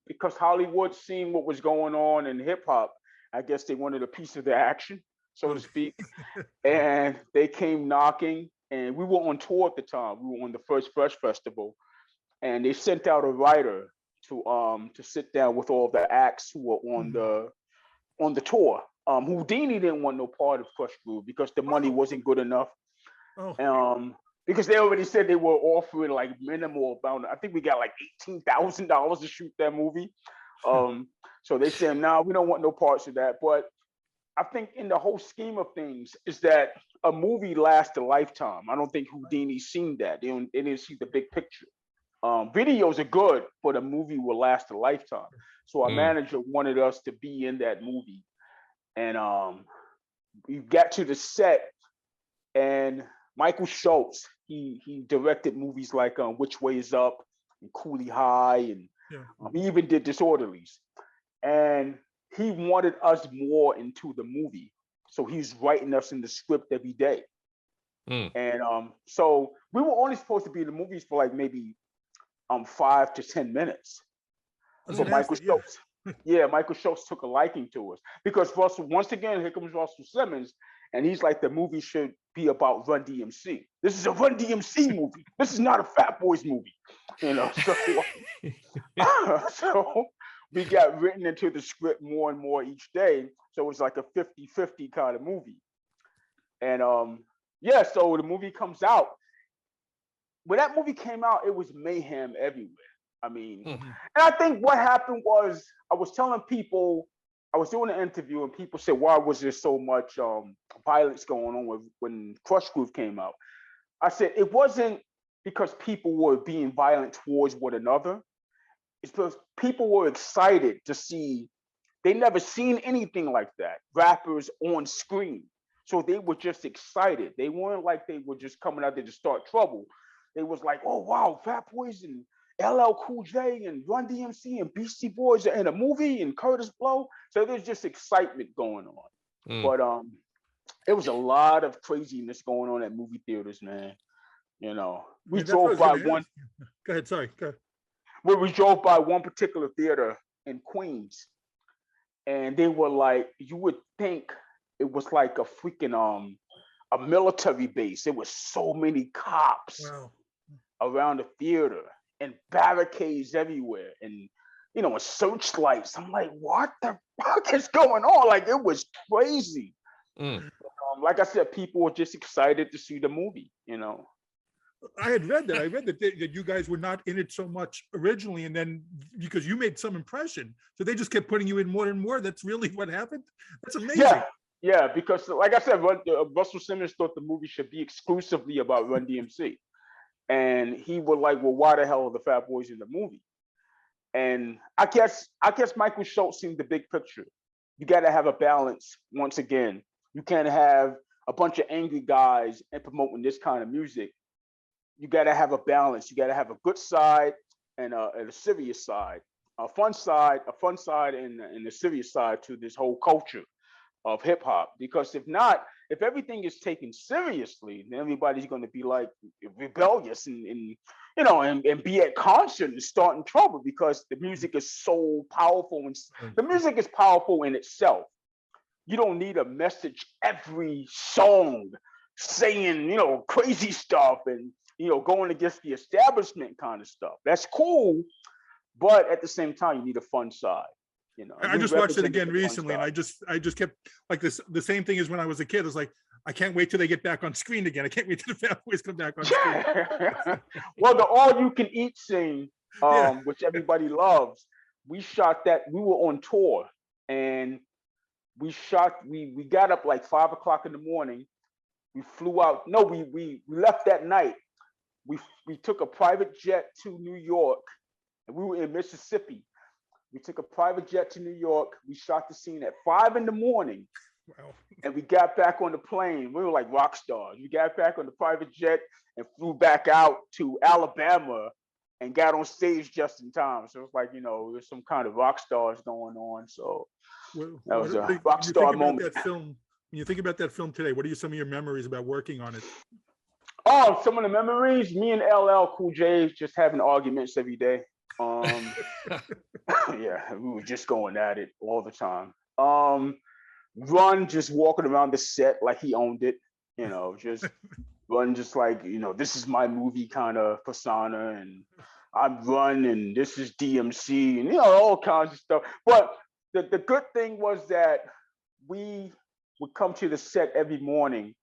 [SPEAKER 3] because Hollywood seen what was going on in hip hop. I guess they wanted a piece of the action, so to speak, and they came knocking. And we were on tour at the time. We were on the first Fresh Festival, and they sent out a writer to sit down with all the acts who were on the tour. Houdini didn't want no part of Krush Groove because the money wasn't good enough. Because they already said they were offering like minimal amount. I think we got like $18,000 to shoot that movie. So they said, "Nah, we don't want no parts of that." But I think in the whole scheme of things is that a movie lasts a lifetime. I don't think Houdini's seen that. They didn't see the big picture. Videos are good, but a movie will last a lifetime. So our manager wanted us to be in that movie. And we got to the set, and Michael Schultz, he directed movies like Which Way Is Up and Coolie High, and he even did Disorderlies. And he wanted us more into the movie. So he's writing us in the script every day. And so we were only supposed to be in the movies for like maybe 5 to 10 minutes. So Michael Schultz, Michael Schultz took a liking to us because Russell, once again, here comes Russell Simmons, and he's like, the movie should be about Run DMC. This is a Run DMC movie. This is not a Fat Boys movie, you know. So, so we got written into the script more and more each day. So it was like a 50-50 kind of movie. And so the movie comes out. When that movie came out, it was mayhem everywhere. I mean, and I think what happened was I was telling people, I was doing an interview and people said, why was there so much violence going on when Krush Groove came out? I said, it wasn't because people were being violent towards one another. It's because people were excited to see, they never seen anything like that, rappers on screen. So they were just excited. They weren't like they were just coming out there to start trouble. They was like, oh, wow, Fat Boys and LL Cool J and Run DMC and Beastie Boys are in a movie and Curtis Blow. So there's just excitement going on. But it was a lot of craziness going on at movie theaters, man. You know, we drove by one.
[SPEAKER 2] Go ahead, sorry. Go ahead.
[SPEAKER 3] Well, we drove by one particular theater in Queens, and they were like, you would think it was like a freaking a military base. There was so many cops around the theater and barricades everywhere, and you know, and searchlights. I'm like, what the fuck is going on? Like, it was crazy. Like I said, people were just excited to see the movie, you know.
[SPEAKER 2] I had read that. I read that you guys were not in it so much originally, and then because you made some impression, so they just kept putting you in more and more. That's really what happened. That's amazing.
[SPEAKER 3] Yeah, because like I said, Russell Simmons thought the movie should be exclusively about Run DMC, and he was like, "Well, why the hell are the Fat Boys in the movie?" And I guess Michael Schultz seen the big picture. You got to have a balance. Once again, you can't have a bunch of angry guys and promoting this kind of music. You got to have a balance. You got to have a good side and a serious side, a fun side, and a serious side to this whole culture of hip hop. Because if not, if everything is taken seriously, then everybody's going to be like rebellious and you know, and be at concert and start in trouble because the music is so powerful, and the music is powerful in itself. You don't need a message every song saying, you know, crazy stuff and, you know, going against the establishment kind of stuff. That's cool, but at the same time, you need a fun side. You know,
[SPEAKER 2] I just watched it again recently, and I just kept like this. The same thing as when I was a kid. I was like, I can't wait till they get back on screen again. I can't wait till the Fat Boys come back on screen.
[SPEAKER 3] Well, the all-you-can-eat scene, which everybody loves, we shot that. We were on tour, and we got up like 5 o'clock in the morning. We flew out. No, we left that night. We took a private jet to New York, and we were in Mississippi. We took a private jet to New York. We shot the scene at 5 in the morning. Wow. And we got back on the plane. We were like rock stars. We got back on the private jet and flew back out to Alabama and got on stage just in time. So it's like, you know, there's some kind of rock stars going on. So that was a rock star moment.
[SPEAKER 2] When you think about that film today, what are some of your memories about working on it?
[SPEAKER 3] Oh, some of the memories. Me and LL Cool J just having arguments every day. Yeah, we were just going at it all the time. Run just walking around the set like he owned it. Just Run just like, this is my movie kind of persona, and I'm Run, and this is DMC, and all kinds of stuff. But the good thing was that we would come to the set every morning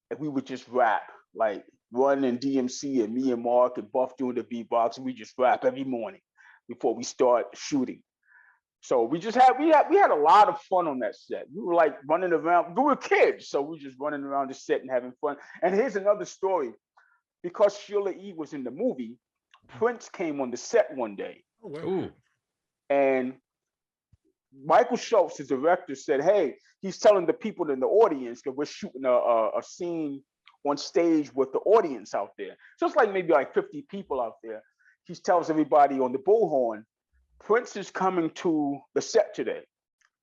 [SPEAKER 3] and we would just rap, like Run and DMC and me and Mark and Buff doing the beatbox, and we just rap every morning before we start shooting. So we had a lot of fun on that set. We were like running around. We were kids, so we were just running around the set and having fun. And here's another story. Because Sheila E. was in the movie, Prince came on the set one day.
[SPEAKER 2] Oh, wow.
[SPEAKER 4] Ooh.
[SPEAKER 3] And Michael Schultz, the director, said, hey, he's telling the people in the audience that we're shooting a scene on stage with the audience out there. So it's like maybe like 50 people out there. He tells everybody on the bullhorn, Prince is coming to the set today.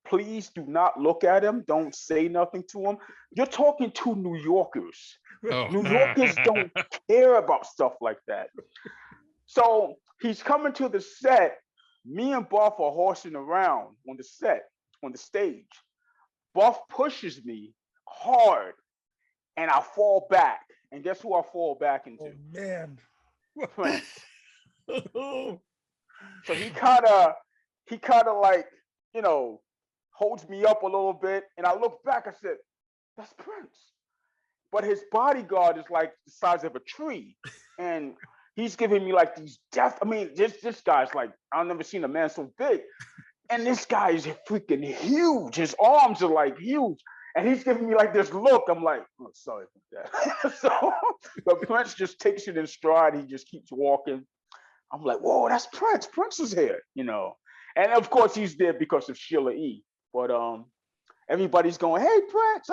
[SPEAKER 3] Please do not look at him. Don't say nothing to him. You're talking to New Yorkers.
[SPEAKER 4] Oh.
[SPEAKER 3] New Yorkers don't care about stuff like that. So he's coming to the set. Me and Buff are horsing around on the set, on the stage. Buff pushes me hard and I fall back. And guess who I fall back into?
[SPEAKER 2] Oh, man.
[SPEAKER 3] Prince. So he kind of like, holds me up a little bit. And I look back, I said, that's Prince. But his bodyguard is like the size of a tree. And he's giving me like these this guy's like, I've never seen a man so big. And this guy is freaking huge. His arms are like huge. And he's giving me like this look. I'm like, oh, sorry about that. So, but Prince just takes it in stride. He just keeps walking. I'm like, whoa, that's Prince. Prince is here, And of course, he's there because of Sheila E. But everybody's going, hey, Prince.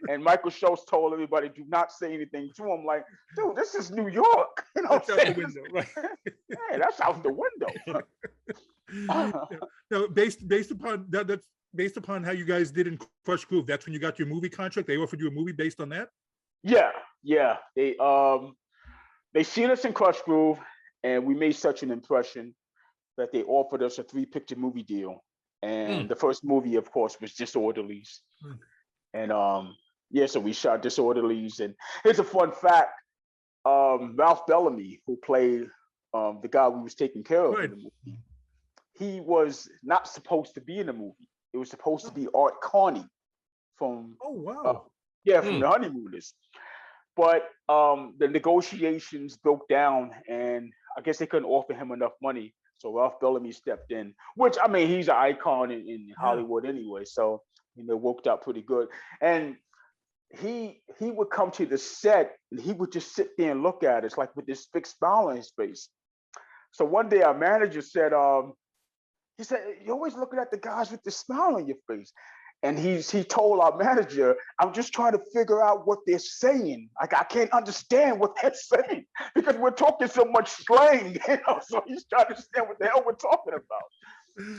[SPEAKER 3] And Michael Schultz told everybody, do not say anything to him. Like, dude, this is New York.
[SPEAKER 2] That's out the window, right?
[SPEAKER 3] Hey, that's out the window.
[SPEAKER 2] No, based upon that's based upon how you guys did in Krush Groove. That's when you got your movie contract. They offered you a movie based on that.
[SPEAKER 3] Yeah. They seen us in Krush Groove, and we made such an impression that they offered us a 3-picture movie deal. And the first movie, of course, was Disorderlies. And so we shot Disorderlies. And here's a fun fact: Ralph Bellamy, who played the guy we was taking care of in the movie, he was not supposed to be in the movie. It was supposed to be Art Carney from from the Honeymooners. But the negotiations broke down, and I guess they couldn't offer him enough money. So Ralph Bellamy stepped in, which, I mean, he's an icon in Hollywood anyway. So, it worked out pretty good. And he would come to the set and he would just sit there and look at us like with this big smile on his face. So one day our manager said, he said, you're always looking at the guys with the smile on your face. And he told our manager, I'm just trying to figure out what they're saying. Like, I can't understand what they're saying because we're talking so much slang, so he's trying to understand what the hell we're talking about.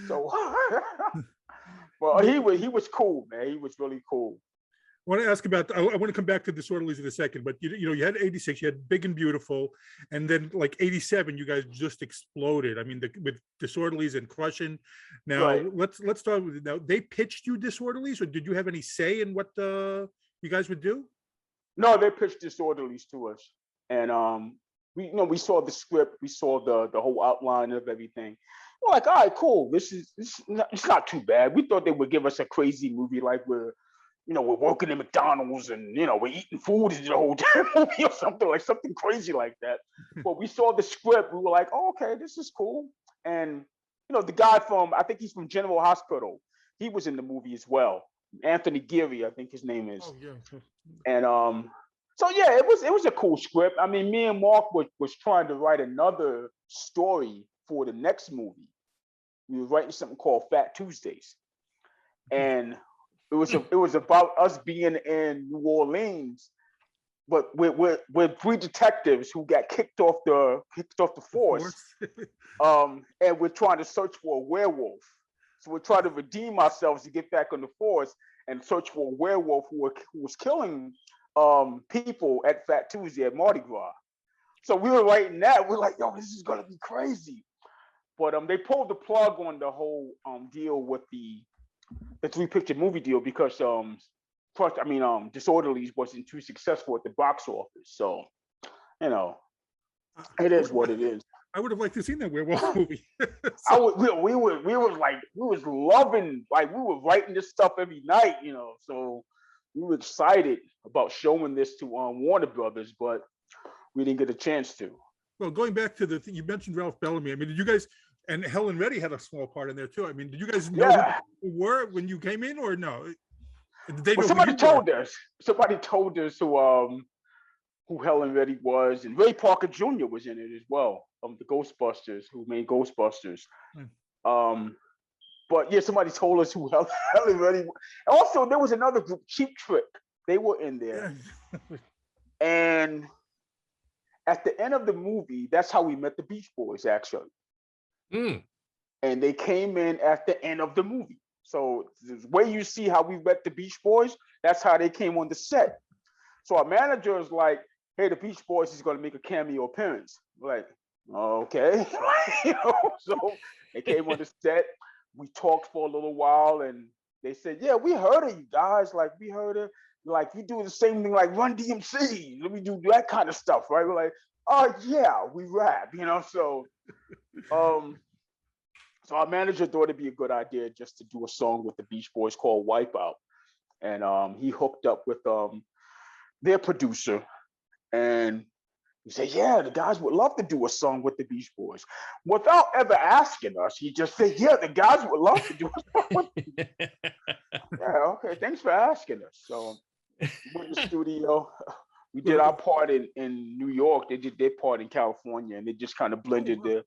[SPEAKER 3] So, well, he was cool, man. He was really cool.
[SPEAKER 2] I want to ask about, I want to come back to Disorderlies in a second, but you had 86, you had Big and Beautiful, and then like 87, you guys just exploded. I mean, with Disorderlies and Crushing. Now, right. let's start with, now, they pitched you Disorderlies, or did you have any say in what you guys would do?
[SPEAKER 3] No, they pitched Disorderlies to us. And we saw the script, we saw the whole outline of everything. We're like, all right, cool. It's not too bad. We thought they would give us a crazy movie like we're working in McDonald's and, we're eating food the whole damn movie or something crazy like that. But we saw the script. We were like, oh, okay, this is cool. And, the guy I think he's from General Hospital. He was in the movie as well. Anthony Geary, I think his name is. Oh, yeah. And so, yeah, it was a cool script. I mean, me and Mark was trying to write another story for the next movie. We were writing something called Fat Tuesdays. And it was about us being in New Orleans, but we're 3 detectives who got kicked off the force, and we're trying to search for a werewolf. So we're trying to redeem ourselves to get back on the force and search for a werewolf who was killing people at Fat Tuesday at Mardi Gras. So we were writing that. We're like, yo, this is gonna be crazy. But they pulled the plug on the whole deal with the 3-picture movie deal because Disorderlies wasn't too successful at the box office. So, you know, it is what it is.
[SPEAKER 2] I would have liked to see that werewolf movie.
[SPEAKER 3] We was loving, like we were writing this stuff every night, you know. So we were excited about showing this to Warner Brothers, but we didn't get a chance to.
[SPEAKER 2] Well, going back to the thing you mentioned, Ralph Bellamy. I mean, did you guys, and Helen Reddy had a small part in there too. I mean, did you guys know who you were when you came in, or no?
[SPEAKER 3] Somebody told us. Somebody told us who Helen Reddy was, and Ray Parker Jr. was in it as well. The Ghostbusters, who made Ghostbusters. But yeah, somebody told us who Helen Reddy was. Also, there was another group, Cheap Trick. They were in there. And at the end of the movie, that's how we met the Beach Boys, actually. And they came in at the end of the movie. So the way you see how we met the Beach Boys, that's how they came on the set. So our manager is like, hey, the Beach Boys is going to make a cameo appearance. We're like, okay. You know, so they came on the set. We talked for a little while and they said, yeah, we heard of you guys. Like, we heard of, like, you do the same thing like Run DMC. We do that kind of stuff, right? We're like, oh, yeah, we rap, you know? So, so our manager thought it'd be a good idea just to do a song with the Beach Boys called Wipeout. And he hooked up with their producer. And he said, yeah, the guys would love to do a song with the Beach Boys. Without ever asking us, he just said, yeah, the guys would love to do a song with them. Yeah, okay, thanks for asking us. So we went to the studio. We did our part in New York. They did their part in California. And they just kind of blended the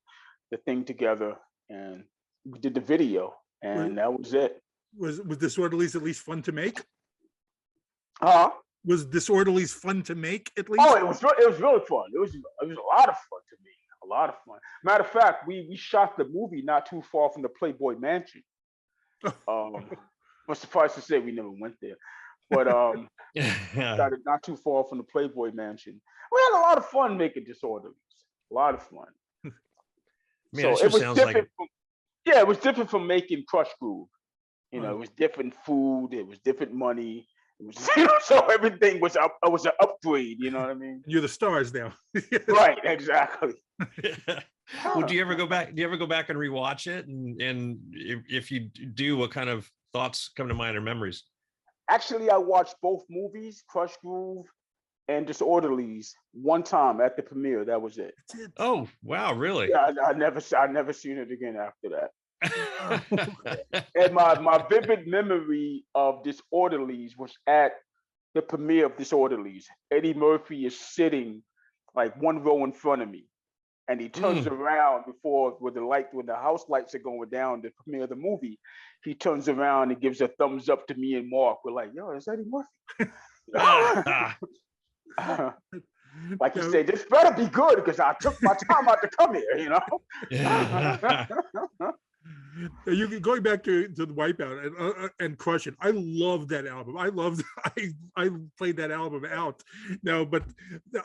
[SPEAKER 3] thing together. And we did the video. And that was it.
[SPEAKER 2] Was Disorderlies at least fun to make?
[SPEAKER 3] Was
[SPEAKER 2] Disorderlies fun to make at least?
[SPEAKER 3] Oh, it was really fun. It was a lot of fun to me. A lot of fun. Matter of fact, we shot the movie not too far from the Playboy Mansion. But suffice to say, we never went there. But shot it not too far from the Playboy Mansion. We had a lot of fun making Disorderlies. A lot of fun.
[SPEAKER 4] Man,
[SPEAKER 3] so it was different. It was different from making Krush Groove. You know, it was different food. It was different money. So everything was up. It was an upgrade. You know what I mean?
[SPEAKER 2] You're the stars now.
[SPEAKER 3] Right. Exactly.
[SPEAKER 4] Well, do you ever go back? Do you ever go back and rewatch it? And if you do, what kind of thoughts come to mind or memories?
[SPEAKER 3] Actually, I watched both movies, Krush Groove and Disorderlies, one time at the premiere. That was it.
[SPEAKER 4] Oh wow, really?
[SPEAKER 3] Yeah, I never seen it again after that. And my vivid memory of Disorderlies was at the premiere of Disorderlies. Eddie Murphy is sitting like one row in front of me, and he turns around when the house lights are going down, the premiere of the movie. He turns around and gives a thumbs up to me and Mark. We're like, yo, it's Eddie Murphy. Like he said, this better be good because I took my time out to come here, you know?
[SPEAKER 2] You going back to the Wipeout and Crush It. I love that album. I played that album out now, but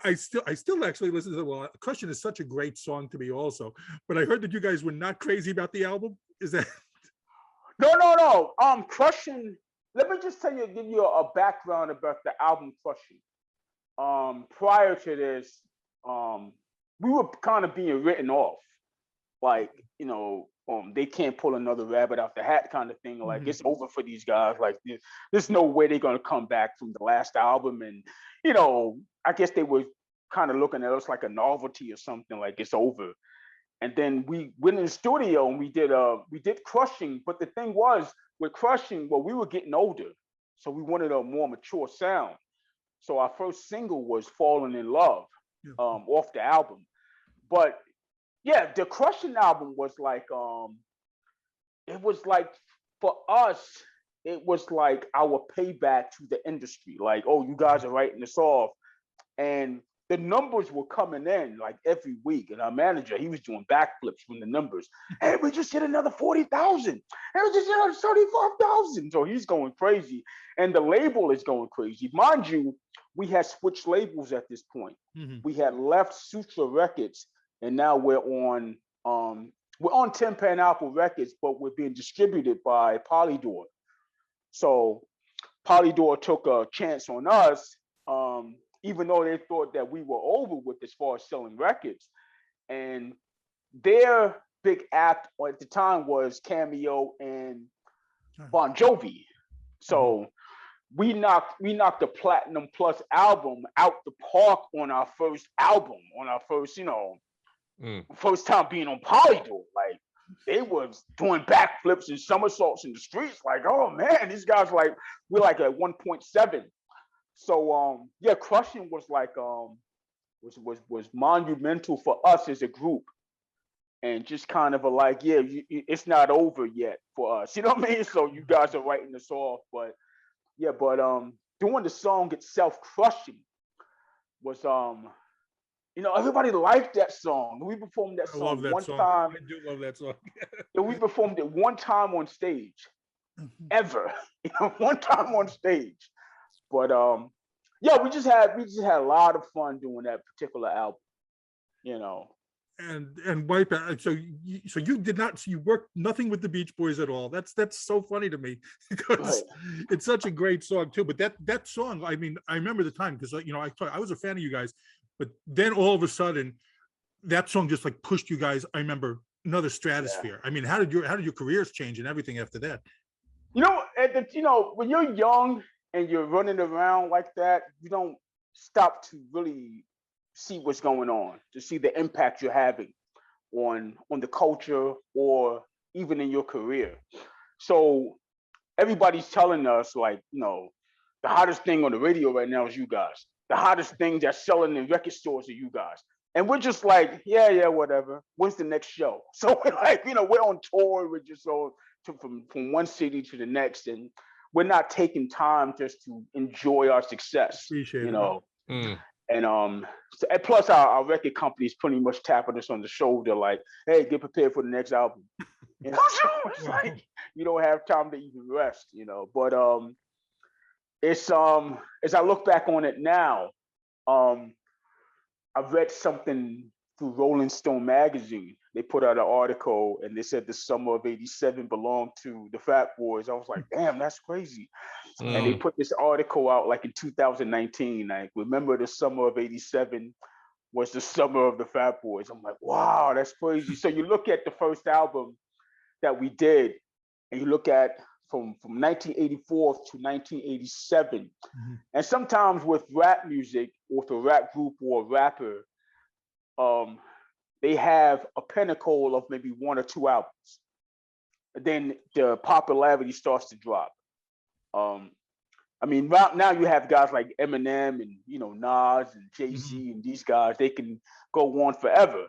[SPEAKER 2] I still actually listen to it. Well, Crush It is such a great song to me also. But I heard that you guys were not crazy about the album. Is that?
[SPEAKER 3] No. Crushing. Let me just give you a background about the album Crushing. Prior to this, we were kind of being written off, like, you know, they can't pull another rabbit out the hat kind of thing. Like, it's over for these guys. Like, there's no way they're gonna come back from the last album. And, you know, I guess they were kind of looking at us like a novelty or something, like it's over. And then we went in the studio and we did Crushing. But the thing was, with Crushing, well, we were getting older, so we wanted a more mature sound. So our first single was Falling in Love, off the album. But yeah, the Crushing album was like, it was like, for us, it was like our payback to the industry. Like, oh, you guys are writing this off. And the numbers were coming in like every week, and our manager, he was doing backflips from the numbers. Hey, we just hit another 40,000. Hey, we just hit another 35,000. So he's going crazy, and the label is going crazy. Mind you, we had switched labels at this point. We had left Sutra Records, and now we're on 10 Pan Apple Records, but we're being distributed by Polydor. So Polydor took a chance on us. Even though they thought that we were over with as far as selling records. And their big act at the time was Cameo and Bon Jovi. So we knocked the Platinum Plus album out the park on our first album, on our first, first time being on Polydor. Like, they was doing backflips and somersaults in the streets. Like, oh man, these guys we're like at 1.7. So Crushing was like was monumental for us as a group, and just kind of it's not over yet for us. You know what I mean? So you guys are writing us off, but doing the song itself, Crushing, was everybody liked that song. We performed that song one time.
[SPEAKER 2] I do love that song.
[SPEAKER 3] And we performed it one time on stage, ever. One time on stage. But we just had a lot of fun doing that particular album,
[SPEAKER 2] And Wipeout. So you worked nothing with the Beach Boys at all. That's so funny to me, because it's such a great song too. But that song, I mean, I remember the time, because I was a fan of you guys, but then all of a sudden, that song just like pushed you guys. I remember another stratosphere. Yeah. I mean, how did your careers change and everything after that?
[SPEAKER 3] When you're young and you're running around like that, you don't stop to really see what's going on, to see the impact you're having on the culture or even in your career. So everybody's telling us the hottest thing on the radio right now is you guys. The hottest thing that's selling in record stores are you guys. And we're just like, yeah, whatever. When's the next show? So we're we're on tour. We're just from one city to the next, and we're not taking time just to enjoy our success.
[SPEAKER 2] Appreciate it.
[SPEAKER 3] And plus our record company is pretty much tapping us on the shoulder, like, hey, get prepared for the next album. So it's like you don't have time to even rest, But it's as I look back on it now, I read something through Rolling Stone magazine. They put out an article and they said the summer of '87 belonged to the Fat Boys. I was like, damn, that's crazy. And they put this article out in 2019. Like, remember the summer of '87 was the summer of the Fat Boys. I'm like, wow, that's crazy. So you look at the first album that we did, and you look at from 1984 to 1987. And sometimes with rap music, with a rap group or a rapper, they have a pinnacle of maybe one or two albums. Then the popularity starts to drop. Right now you have guys like Eminem and Nas and Jay-Z and these guys. They can go on forever.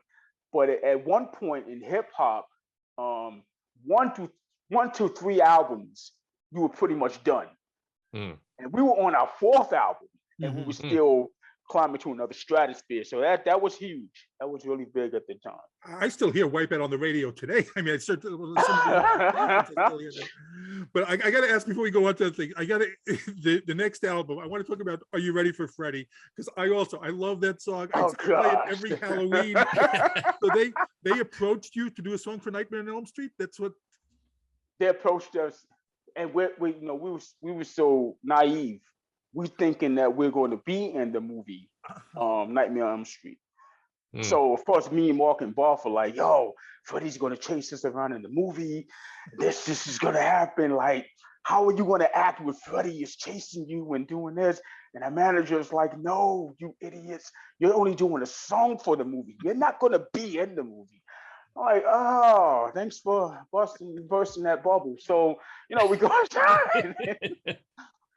[SPEAKER 3] But at one point in hip hop, 1 to 3 albums, you were pretty much done. And we were on our 4th album, and we were still climbing to another stratosphere. So that was huge. That was really big at the time.
[SPEAKER 2] I still hear Wipeout on the radio today. I mean, but I got to ask before we go on to the thing. The next album. I want to talk about "Are You Ready for Freddy?" Because I love that song. I play it every Halloween. So they approached you to do a song for Nightmare on Elm Street. That's what
[SPEAKER 3] they approached us, and we were so naive. We thinking that we're going to be in the movie Nightmare on Elm Street. So of course, me, Mark, and Barth are like, yo, Freddy's going to chase us around in the movie. This is going to happen. Like, how are you going to act when Freddy is chasing you and doing this? And the manager's like, no, you idiots. You're only doing a song for the movie. You're not going to be in the movie. I'm like, oh, thanks for bursting that bubble. So, we go outside.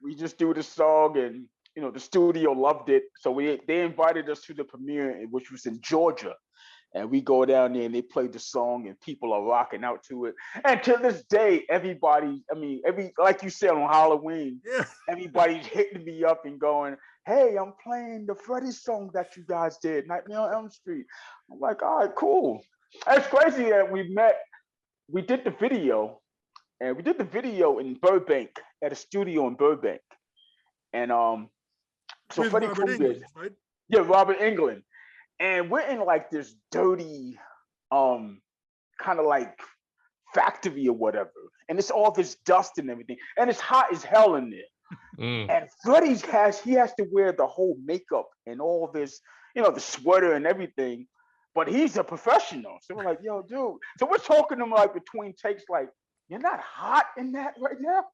[SPEAKER 3] We just do the song, and the studio loved it. So they invited us to the premiere, which was in Georgia, And we go down there and they play the song and people are rocking out to it. And to this day, everybody, I mean, like you said on Halloween, everybody's hitting me up and going, hey, I'm playing the Freddie song that you guys did, Nightmare on Elm Street. I'm like, all right, cool. And it's crazy that we did the video, and we did the video in Burbank, at a studio in Burbank. And so
[SPEAKER 2] with
[SPEAKER 3] Freddie
[SPEAKER 2] Robert England,
[SPEAKER 3] Krueger,
[SPEAKER 2] right?
[SPEAKER 3] yeah, Robert England. And we're in like this dirty, kind of like factory or whatever. And it's all this dust and everything. And it's hot as hell in there. And Freddie has to wear the whole makeup and all this, you know, the sweater and everything. But he's a professional. So we're like, yo, dude. So we're talking to him like between takes, like, you're not hot in that right now?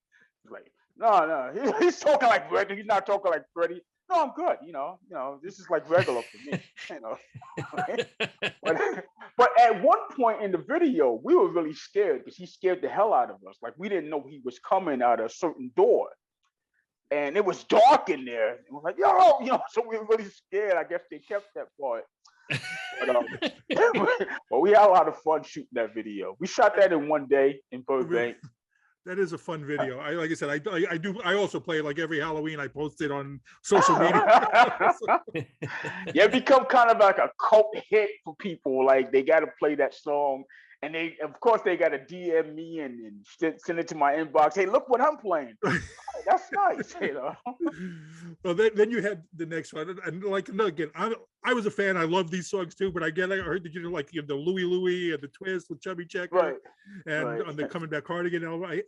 [SPEAKER 3] He's like, no. He's talking like Freddie. He's not talking like Freddie. No, I'm good. You know, this is like regular for me. You know, but at one point in the video, we were really scared because he scared the hell out of us. Like we didn't know he was coming out of a certain door, and it was dark in there. And we're like, yo, you know, so we were really scared. I guess they kept that part. But we had a lot of fun shooting that video. We shot that in one day in Burbank.
[SPEAKER 2] That is a fun video. Like I said, I also play it like every Halloween. I post it on social media.
[SPEAKER 3] Yeah, it become kind of like a cult hit for people. Like they got to play that song, and of course they got to DM me and send it to my inbox. Hey, look what I'm playing. That's nice, you know.
[SPEAKER 2] Well, then you had the next one, and like again, I was a fan. I love these songs too, but I heard that you know, like the Louie Louie and the Twist with Chubby Checker,
[SPEAKER 3] right,
[SPEAKER 2] and on the Coming Back Cardigan album.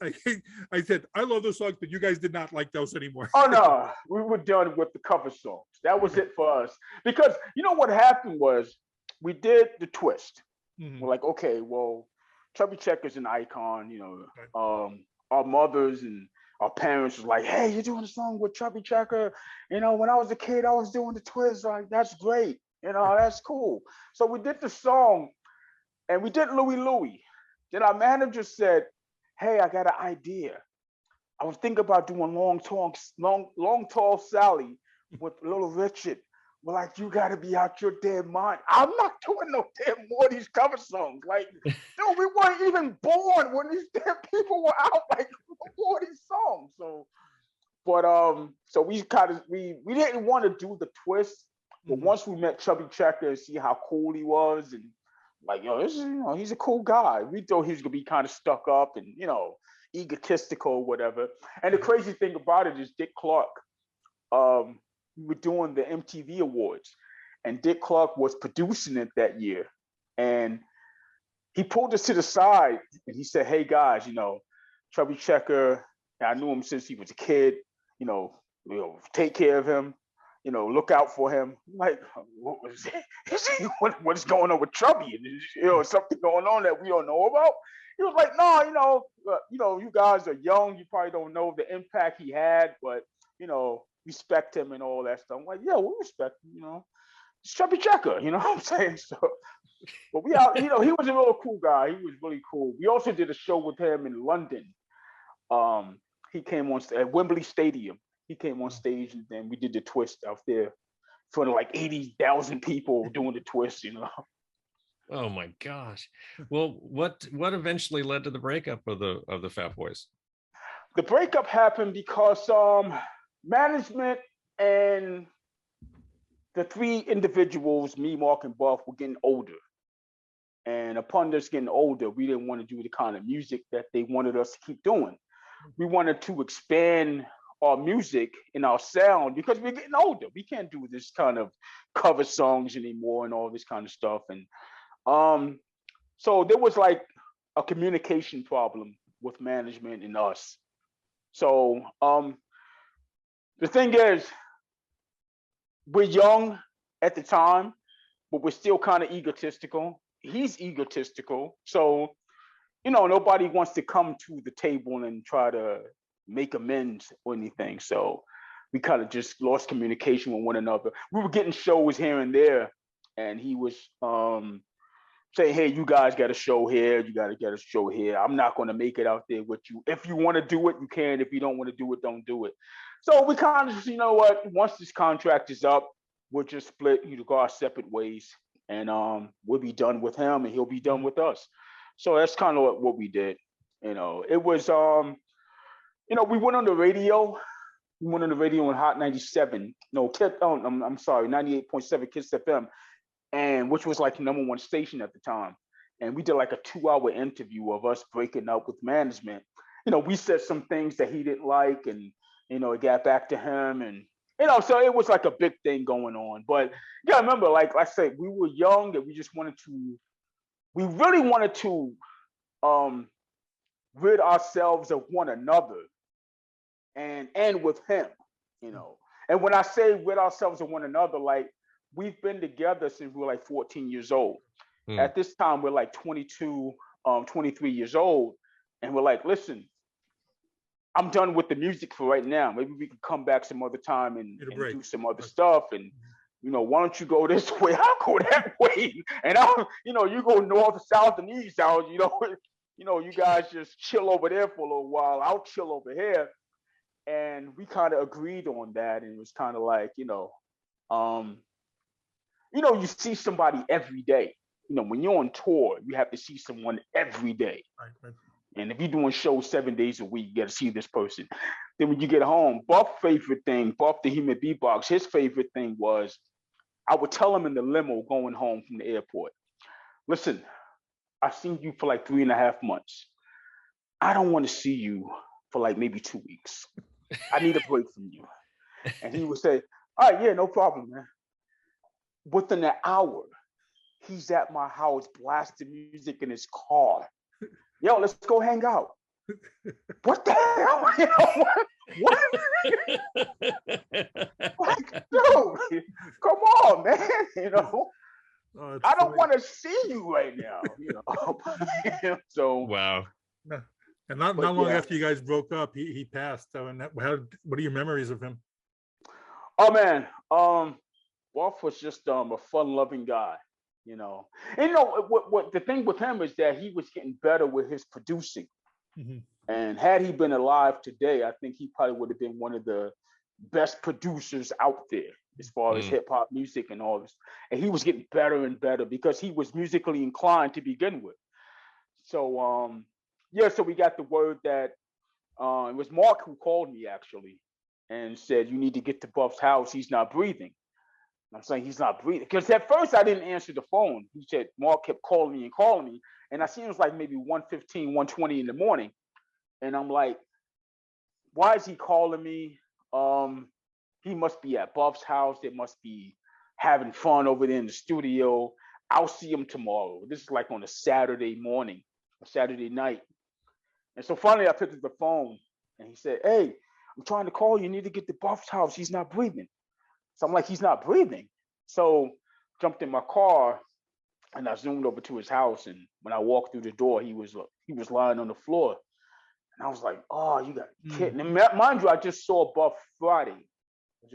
[SPEAKER 2] I said I love those songs, but you guys did not like those anymore.
[SPEAKER 3] Oh no, we were done with the cover songs. That was it for us, because you know what happened was we did the Twist. We're like, okay, well, Chubby Checker's an icon. You know, our mothers and our parents was like, hey, you're doing a song with Chubby Checker. You know, when I was a kid, I was doing the Twist. Like, that's great. You know, that's cool. So we did the song and we did Louie Louie. Then our manager said, hey, I got an idea. I was thinking about doing Long Tall Sally with Little Richard. Well, like, you got to be out your damn mind. I'm not doing no damn more of these cover songs. Like, dude, we weren't even born when these damn people were out. Like, more of these songs. So, but so we didn't want to do the Twist. But once we met Chubby Checker and see how cool he was, and like, yo, this is, you know, he's a cool guy. We thought he was gonna be kind of stuck up and, you know, egotistical or whatever. And the crazy thing about it is Dick Clark. We were doing the MTV Awards, and Dick Clark was producing it that year. And he pulled us to the side and he said, hey guys, you know, Chubby Checker, I knew him since he was a kid, you know, take care of him, you know, look out for him. Like, what was it? What's going on with Chubby? You know, something going on that we don't know about? He was like, no, you know, you guys are young, you probably don't know the impact he had, but, you know, respect him and all that stuff. I'm like, yeah, we respect him, you know. It's Chubby Checker, you know what I'm saying? So, but we out, you know, he was a real cool guy. He was really cool. We also did a show with him in London. He came on at Wembley Stadium. He came on stage, and then we did the Twist out there in front of like 80,000 people doing the Twist, you know.
[SPEAKER 4] Oh my gosh. Well, what eventually led to the breakup of the Fat Boys?
[SPEAKER 3] The breakup happened because management and the three individuals, me, Mark, and Buff, were getting older. And upon us getting older, we didn't want to do the kind of music that they wanted us to keep doing. We wanted to expand our music and our sound because we're getting older. We can't do this kind of cover songs anymore and all this kind of stuff. And so there was like a communication problem with management and us. So the thing is, we're young at the time, but we're still kind of egotistical. He's egotistical. So, you know, nobody wants to come to the table and try to make amends or anything. So we kind of just lost communication with one another. We were getting shows here and there, and he was saying, hey, you guys got a show here. You got to get a show here. I'm not going to make it out there with you. If you want to do it, you can. If you don't want to do it, don't do it. So we kind of just, you know what, once this contract is up, we'll just split, you know, go our separate ways. and we'll be done with him, and he'll be done with us. So that's kind of what we did. It was we went on the radio. We went on the radio on Hot 97. No, I'm sorry, 98.7 Kiss FM, and which was like the #1 station at the time. And we did like a 2-hour interview of us breaking up with management. We said some things that he didn't like, and it got back to him, and so it was like a big thing going on. But yeah, I remember, like I said, we were young, and we really wanted to rid ourselves of one another and with him, And when I say rid ourselves of one another, like, we've been together since we were like 14 years old. At this time, we're like 22, 23 years old. And we're like, listen, I'm done with the music for right now. Maybe we can come back some other time and do some other stuff. And, why don't you go this way? I'll go that way. And you go north, south, and east. You guys just chill over there for a little while. I'll chill over here. And we kind of agreed on that. And it was kind of like, you see somebody every day. When you're on tour, you have to see someone every day. Right. And if you're doing shows 7 days a week, you got to see this person. Then when you get home, Buff the Human Beatbox, his favorite thing was, I would tell him in the limo going home from the airport, listen, I've seen you for like 3.5 months. I don't want to see you for like maybe 2 weeks. I need a break from you. And he would say, all right, yeah, no problem, man. Within an hour, he's at my house blasting music in his car. Yo, let's go hang out. What the hell? What? Like, dude, come on, man. Oh, I don't want to see you right now. So
[SPEAKER 4] wow.
[SPEAKER 2] And not long after you guys broke up, he passed. And what are your memories of him?
[SPEAKER 3] Oh man, Wolf was just a fun-loving guy. And what the thing with him is that he was getting better with his producing. Mm-hmm. And had he been alive today, I think he probably would have been one of the best producers out there as far as hip hop music and all this. And he was getting better and better because he was musically inclined to begin with. So so we got the word that it was Mark who called me actually and said, you need to get to Buff's house. He's not breathing. I'm saying he's not breathing. Because at first I didn't answer the phone. He said, Mark kept calling me. And I seen it was like maybe 1:15, 1:20 in the morning. And I'm like, why is he calling me? He must be at Buff's house. They must be having fun over there in the studio. I'll see him tomorrow. This is like on a Saturday morning, a Saturday night. And so finally I picked up the phone and he said, hey, I'm trying to call you. You need to get to Buff's house. He's not breathing. So I'm like, he's not breathing. So jumped in my car and I zoomed over to his house. And when I walked through the door, he was lying on the floor. And I was like, oh, you got kidding. And mind you, I just saw Buff Friday. At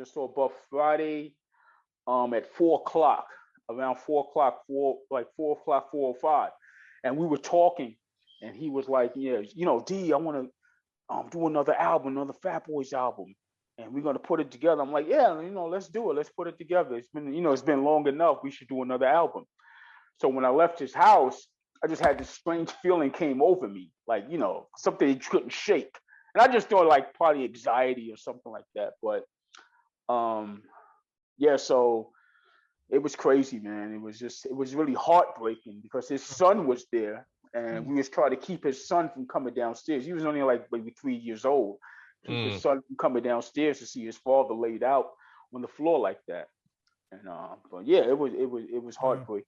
[SPEAKER 3] 4:00, around 4:00, 4:05. And we were talking and he was like, yeah, D, I want to do another album, another Fat Boys album. And we're going to put it together. I'm like, yeah, let's do it. Let's put it together. It's been long enough. We should do another album. So when I left his house, I just had this strange feeling came over me, like, something you couldn't shake. And I just thought like probably anxiety or something like that. But so it was crazy, man. It was really heartbreaking because his son was there and we was trying to keep his son from coming downstairs. He was only like maybe 3 years old. Keep his son from coming downstairs to see his father laid out on the floor like that. And but yeah, it was heartbreaking.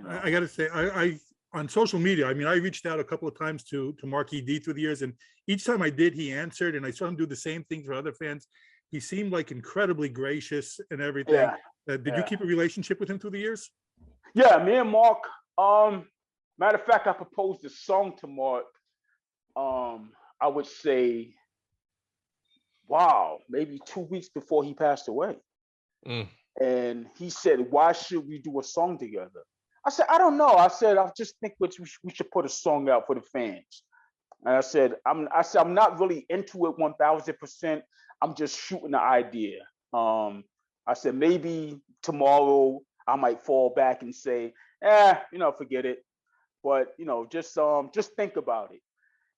[SPEAKER 2] I got to say, I on social media, I mean, I reached out a couple of times to Marky D through the years, and each time I did, he answered, and I saw him do the same thing for other fans. He seemed like incredibly gracious and everything. Yeah. Did you keep a relationship with him through the years?
[SPEAKER 3] Yeah, me and Mark. Matter of fact, I proposed a song to Mark. I would say, wow, maybe 2 weeks before he passed away. And he said, why should we do a song together? I said, I don't know. I said, I just think we should put a song out for the fans. And I said, I'm not really into it 1000%. I'm just shooting the idea. I said, maybe tomorrow I might fall back and say, forget it. But just think about it.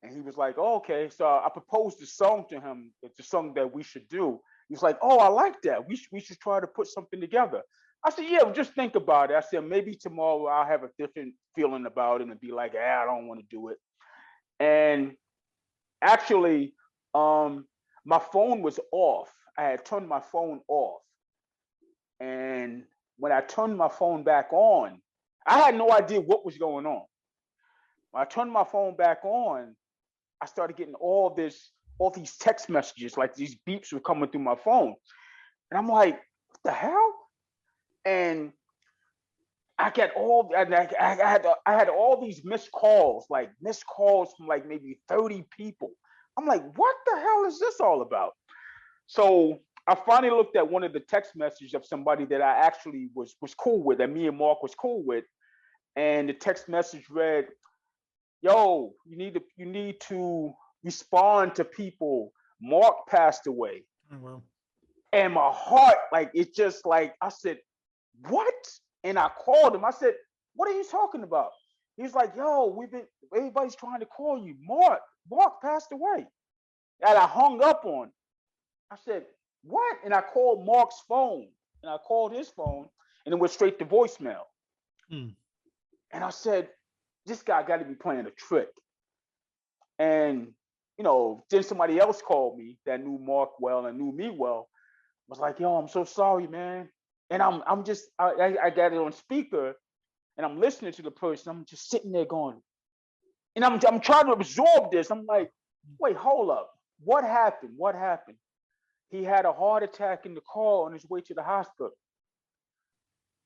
[SPEAKER 3] And he was like, oh, okay. So I proposed a song to him. It's a song that we should do. He was like, oh, I like that. We should try to put something together. I said, yeah, well, just think about it. I said, maybe tomorrow I'll have a different feeling about it and be like, I don't want to do it. And actually, my phone was off. I had turned my phone off. And when I turned my phone back on, I had no idea what was going on. When I turned my phone back on, I started getting all these text messages, like these beeps were coming through my phone. And I'm like, what the hell? And I had all these missed calls from like maybe 30 people. I'm like, what the hell is this all about? So I finally looked at one of the text messages of somebody that I actually was cool with, that me and Mark was cool with. And the text message read, yo, you need to respond to people. Mark passed away.
[SPEAKER 2] Oh, wow. And
[SPEAKER 3] my heart, like, it's just like, I said, what? And I called him. I said, what are you talking about? He's like, yo, everybody's trying to call you. Mark passed away. And I hung up on him. I said, what? And I called Mark's phone. And I called his phone, and it went straight to voicemail. And I said, this guy got to be playing a trick. And, then somebody else called me that knew Mark well and knew me well. Was like, yo, I'm so sorry, man. And I got it on speaker, and I'm listening to the person. I'm just sitting there going, and I'm trying to absorb this. I'm like, wait, hold up. What happened? What happened? He had a heart attack in the car on his way to the hospital.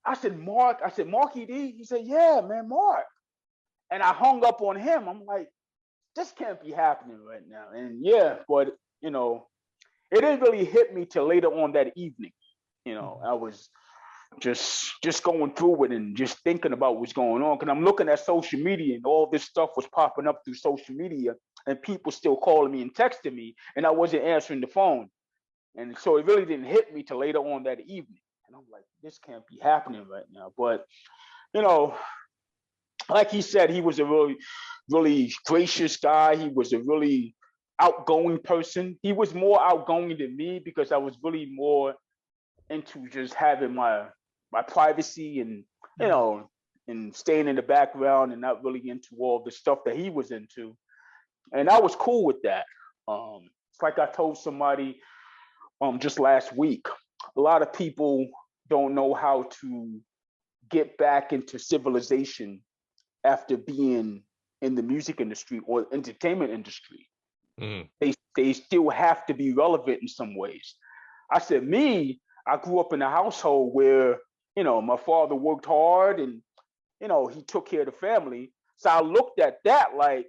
[SPEAKER 3] I said, Marky D? He said, yeah, man, Mark. And I hung up on him. I'm like, this can't be happening right now. And yeah, but, it didn't really hit me till later on that evening. I was just going through it and just thinking about what's going on. Because I'm looking at social media, and all this stuff was popping up through social media, and people still calling me and texting me, and I wasn't answering the phone. And so it really didn't hit me till later on that evening. And I'm like, this can't be happening right now. But, like he said, he was a really, really gracious guy. He was a really outgoing person. He was more outgoing than me because I was really more into just having my privacy and, and staying in the background and not really into all the stuff that he was into. And I was cool with that. It's like I told somebody just last week, a lot of people don't know how to get back into civilization after being in the music industry or entertainment industry. They still have to be relevant in some ways. I said, I grew up in a household where, my father worked hard and, he took care of the family. So I looked at that like,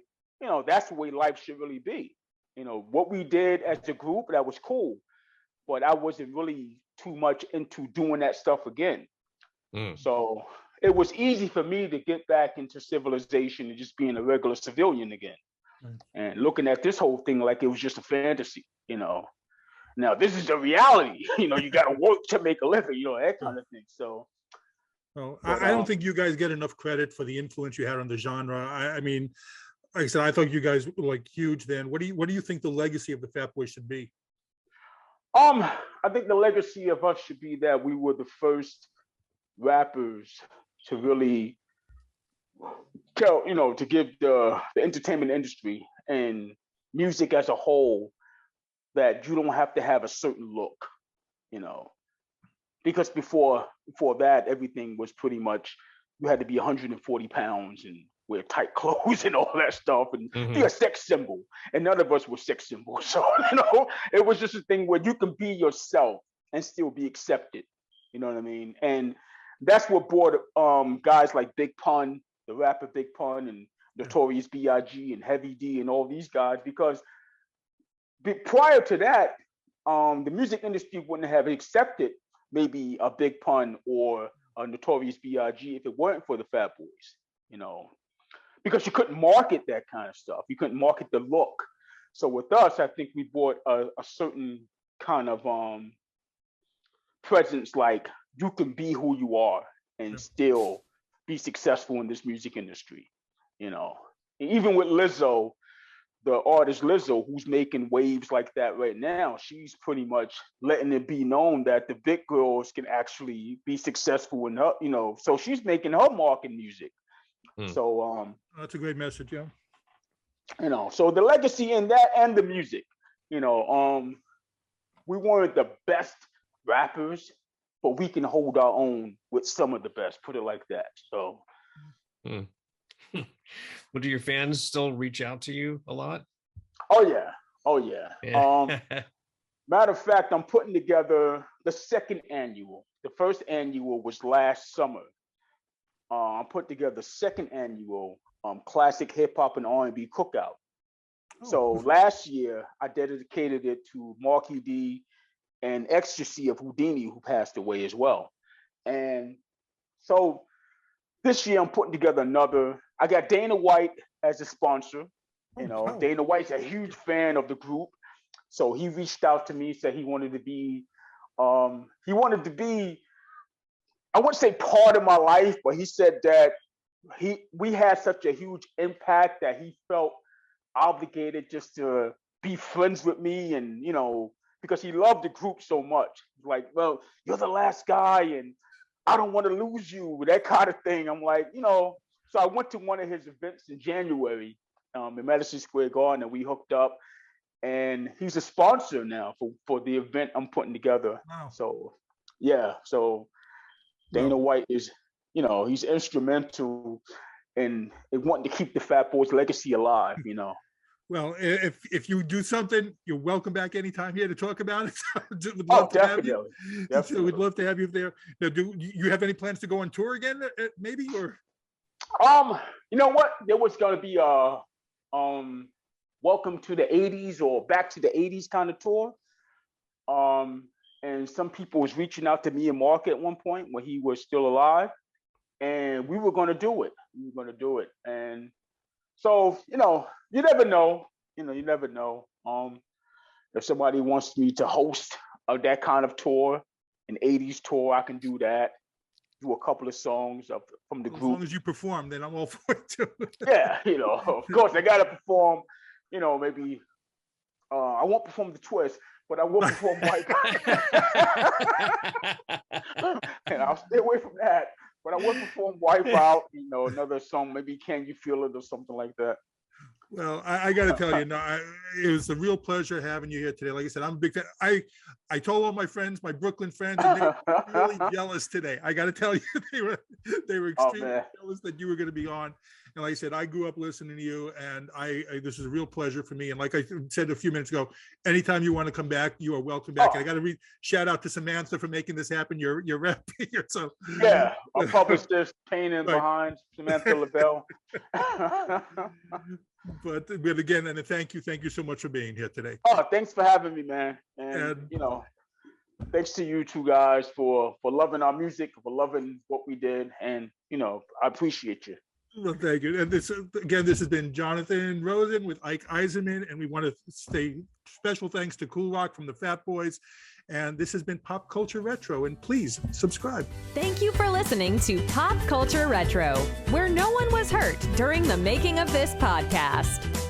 [SPEAKER 3] that's the way life should really be. What we did as a group, that was cool, but I wasn't really too much into doing that stuff again. So it was easy for me to get back into civilization and just being a regular civilian again. And looking at this whole thing like it was just a fantasy, Now this is the reality, you got to work to make a living, that kind of thing. So,
[SPEAKER 2] well, I don't think you guys get enough credit for the influence you had on the genre. I mean, like I said, I thought you guys were like huge then. What do you think the legacy of the Fat Boys should be?
[SPEAKER 3] I think the legacy of us should be that we were the first rappers to really tell, to give the entertainment industry and music as a whole that you don't have to have a certain look, because before that, everything was pretty much, you had to be 140 pounds and wear tight clothes and all that stuff and be a sex symbol. And none of us were sex symbols. So, it was just a thing where you can be yourself and still be accepted. You know what I mean? And that's what brought guys like Big Pun, the rapper Big Pun, and Notorious B.I.G. and Heavy D and all these guys, because prior to that, the music industry wouldn't have accepted maybe a Big Pun or a Notorious B.I.G. if it weren't for the Fat Boys, because you couldn't market that kind of stuff. You couldn't market the look. So with us, I think we brought a certain kind of presence, like you can be who you are and still be successful in this music industry. You know, even with Lizzo, the artist Lizzo, who's making waves like that right now, she's pretty much letting it be known that the big girls can actually be successful in her, you know, so she's making her mark in music. So
[SPEAKER 2] that's a great message, yeah.
[SPEAKER 3] You know, so the legacy in that and the music, you know, we weren't the best rappers, but we can hold our own with some of the best, put it like that. So
[SPEAKER 4] Well, do your fans still reach out to you a lot?
[SPEAKER 3] Oh yeah. Matter of fact, I'm putting together the second annual. The first annual was last summer. I'm putting together the second annual classic hip hop and R&B cookout. So last year I dedicated it to Marky D and Ecstasy of Houdini, who passed away as well. And so this year I'm putting together another. I got Dana White as a sponsor. You know, Dana White's a huge fan of the group. So he reached out to me, said he wanted to be, I wouldn't say part of my life, but he said that we had such a huge impact that he felt obligated just to be friends with me, and, you know, because he loved the group so much. Like, well, you're the last guy and I don't want to lose you, that kind of thing. I'm like, you know, so I went to one of his events in January in Madison Square Garden, and we hooked up, and he's a sponsor now for the event I'm putting together.
[SPEAKER 2] Wow.
[SPEAKER 3] So yeah, so Dana White is, you know, he's instrumental in wanting to keep the Fat Boys legacy alive, you know.
[SPEAKER 2] Well, if you do something, you're welcome back anytime here to talk about it. We'd
[SPEAKER 3] Oh,
[SPEAKER 2] love to have you.
[SPEAKER 3] definitely.
[SPEAKER 2] So we'd love to have you there. Now, do you have any plans to go on tour again, maybe, or?
[SPEAKER 3] You know what? There was going to be a welcome to the 80s or back to the 80s kind of tour. And some people was reaching out to me and Mark at one point when he was still alive, and we were going to do it. And so, you know, you never know. If somebody wants me to host that kind of tour, an 80s tour, I can do that. Do a couple of songs from the group.
[SPEAKER 2] As long as you perform, then I'm all for it too.
[SPEAKER 3] Yeah, you know, of course I gotta perform. You know, maybe I won't perform the twist, but I will perform Wipeout. And I'll stay away from that. But I will perform Wipeout. You know, another song, maybe Can You Feel It or something like that.
[SPEAKER 2] Well, I got to tell you, it was a real pleasure having you here today. Like I said, I'm a big fan. I told all my friends, my Brooklyn friends, and they were really jealous today. I got to tell you, they were extremely jealous that you were going to be on. And like I said, I grew up listening to you, and this is a real pleasure for me. And like I said a few minutes ago, anytime you want to come back, you are welcome back. And I got to shout out to Samantha for making this happen. Your rep here, so
[SPEAKER 3] yeah, our publicist, Payne and behind Samantha LaBelle.
[SPEAKER 2] But again, and thank you so much for being here today.
[SPEAKER 3] Oh, thanks for having me, man. And you know, thanks to you two guys for loving our music, for loving what we did, and you know, I appreciate you.
[SPEAKER 2] Well, thank you. And this has been Jonathan Rosen with Ike Eisenmann, and we want to say special thanks to Kool Rock from the Fat Boys. And this has been Pop Culture Retro, and please subscribe.
[SPEAKER 1] Thank you for listening to Pop Culture Retro, where no one was hurt during the making of this podcast.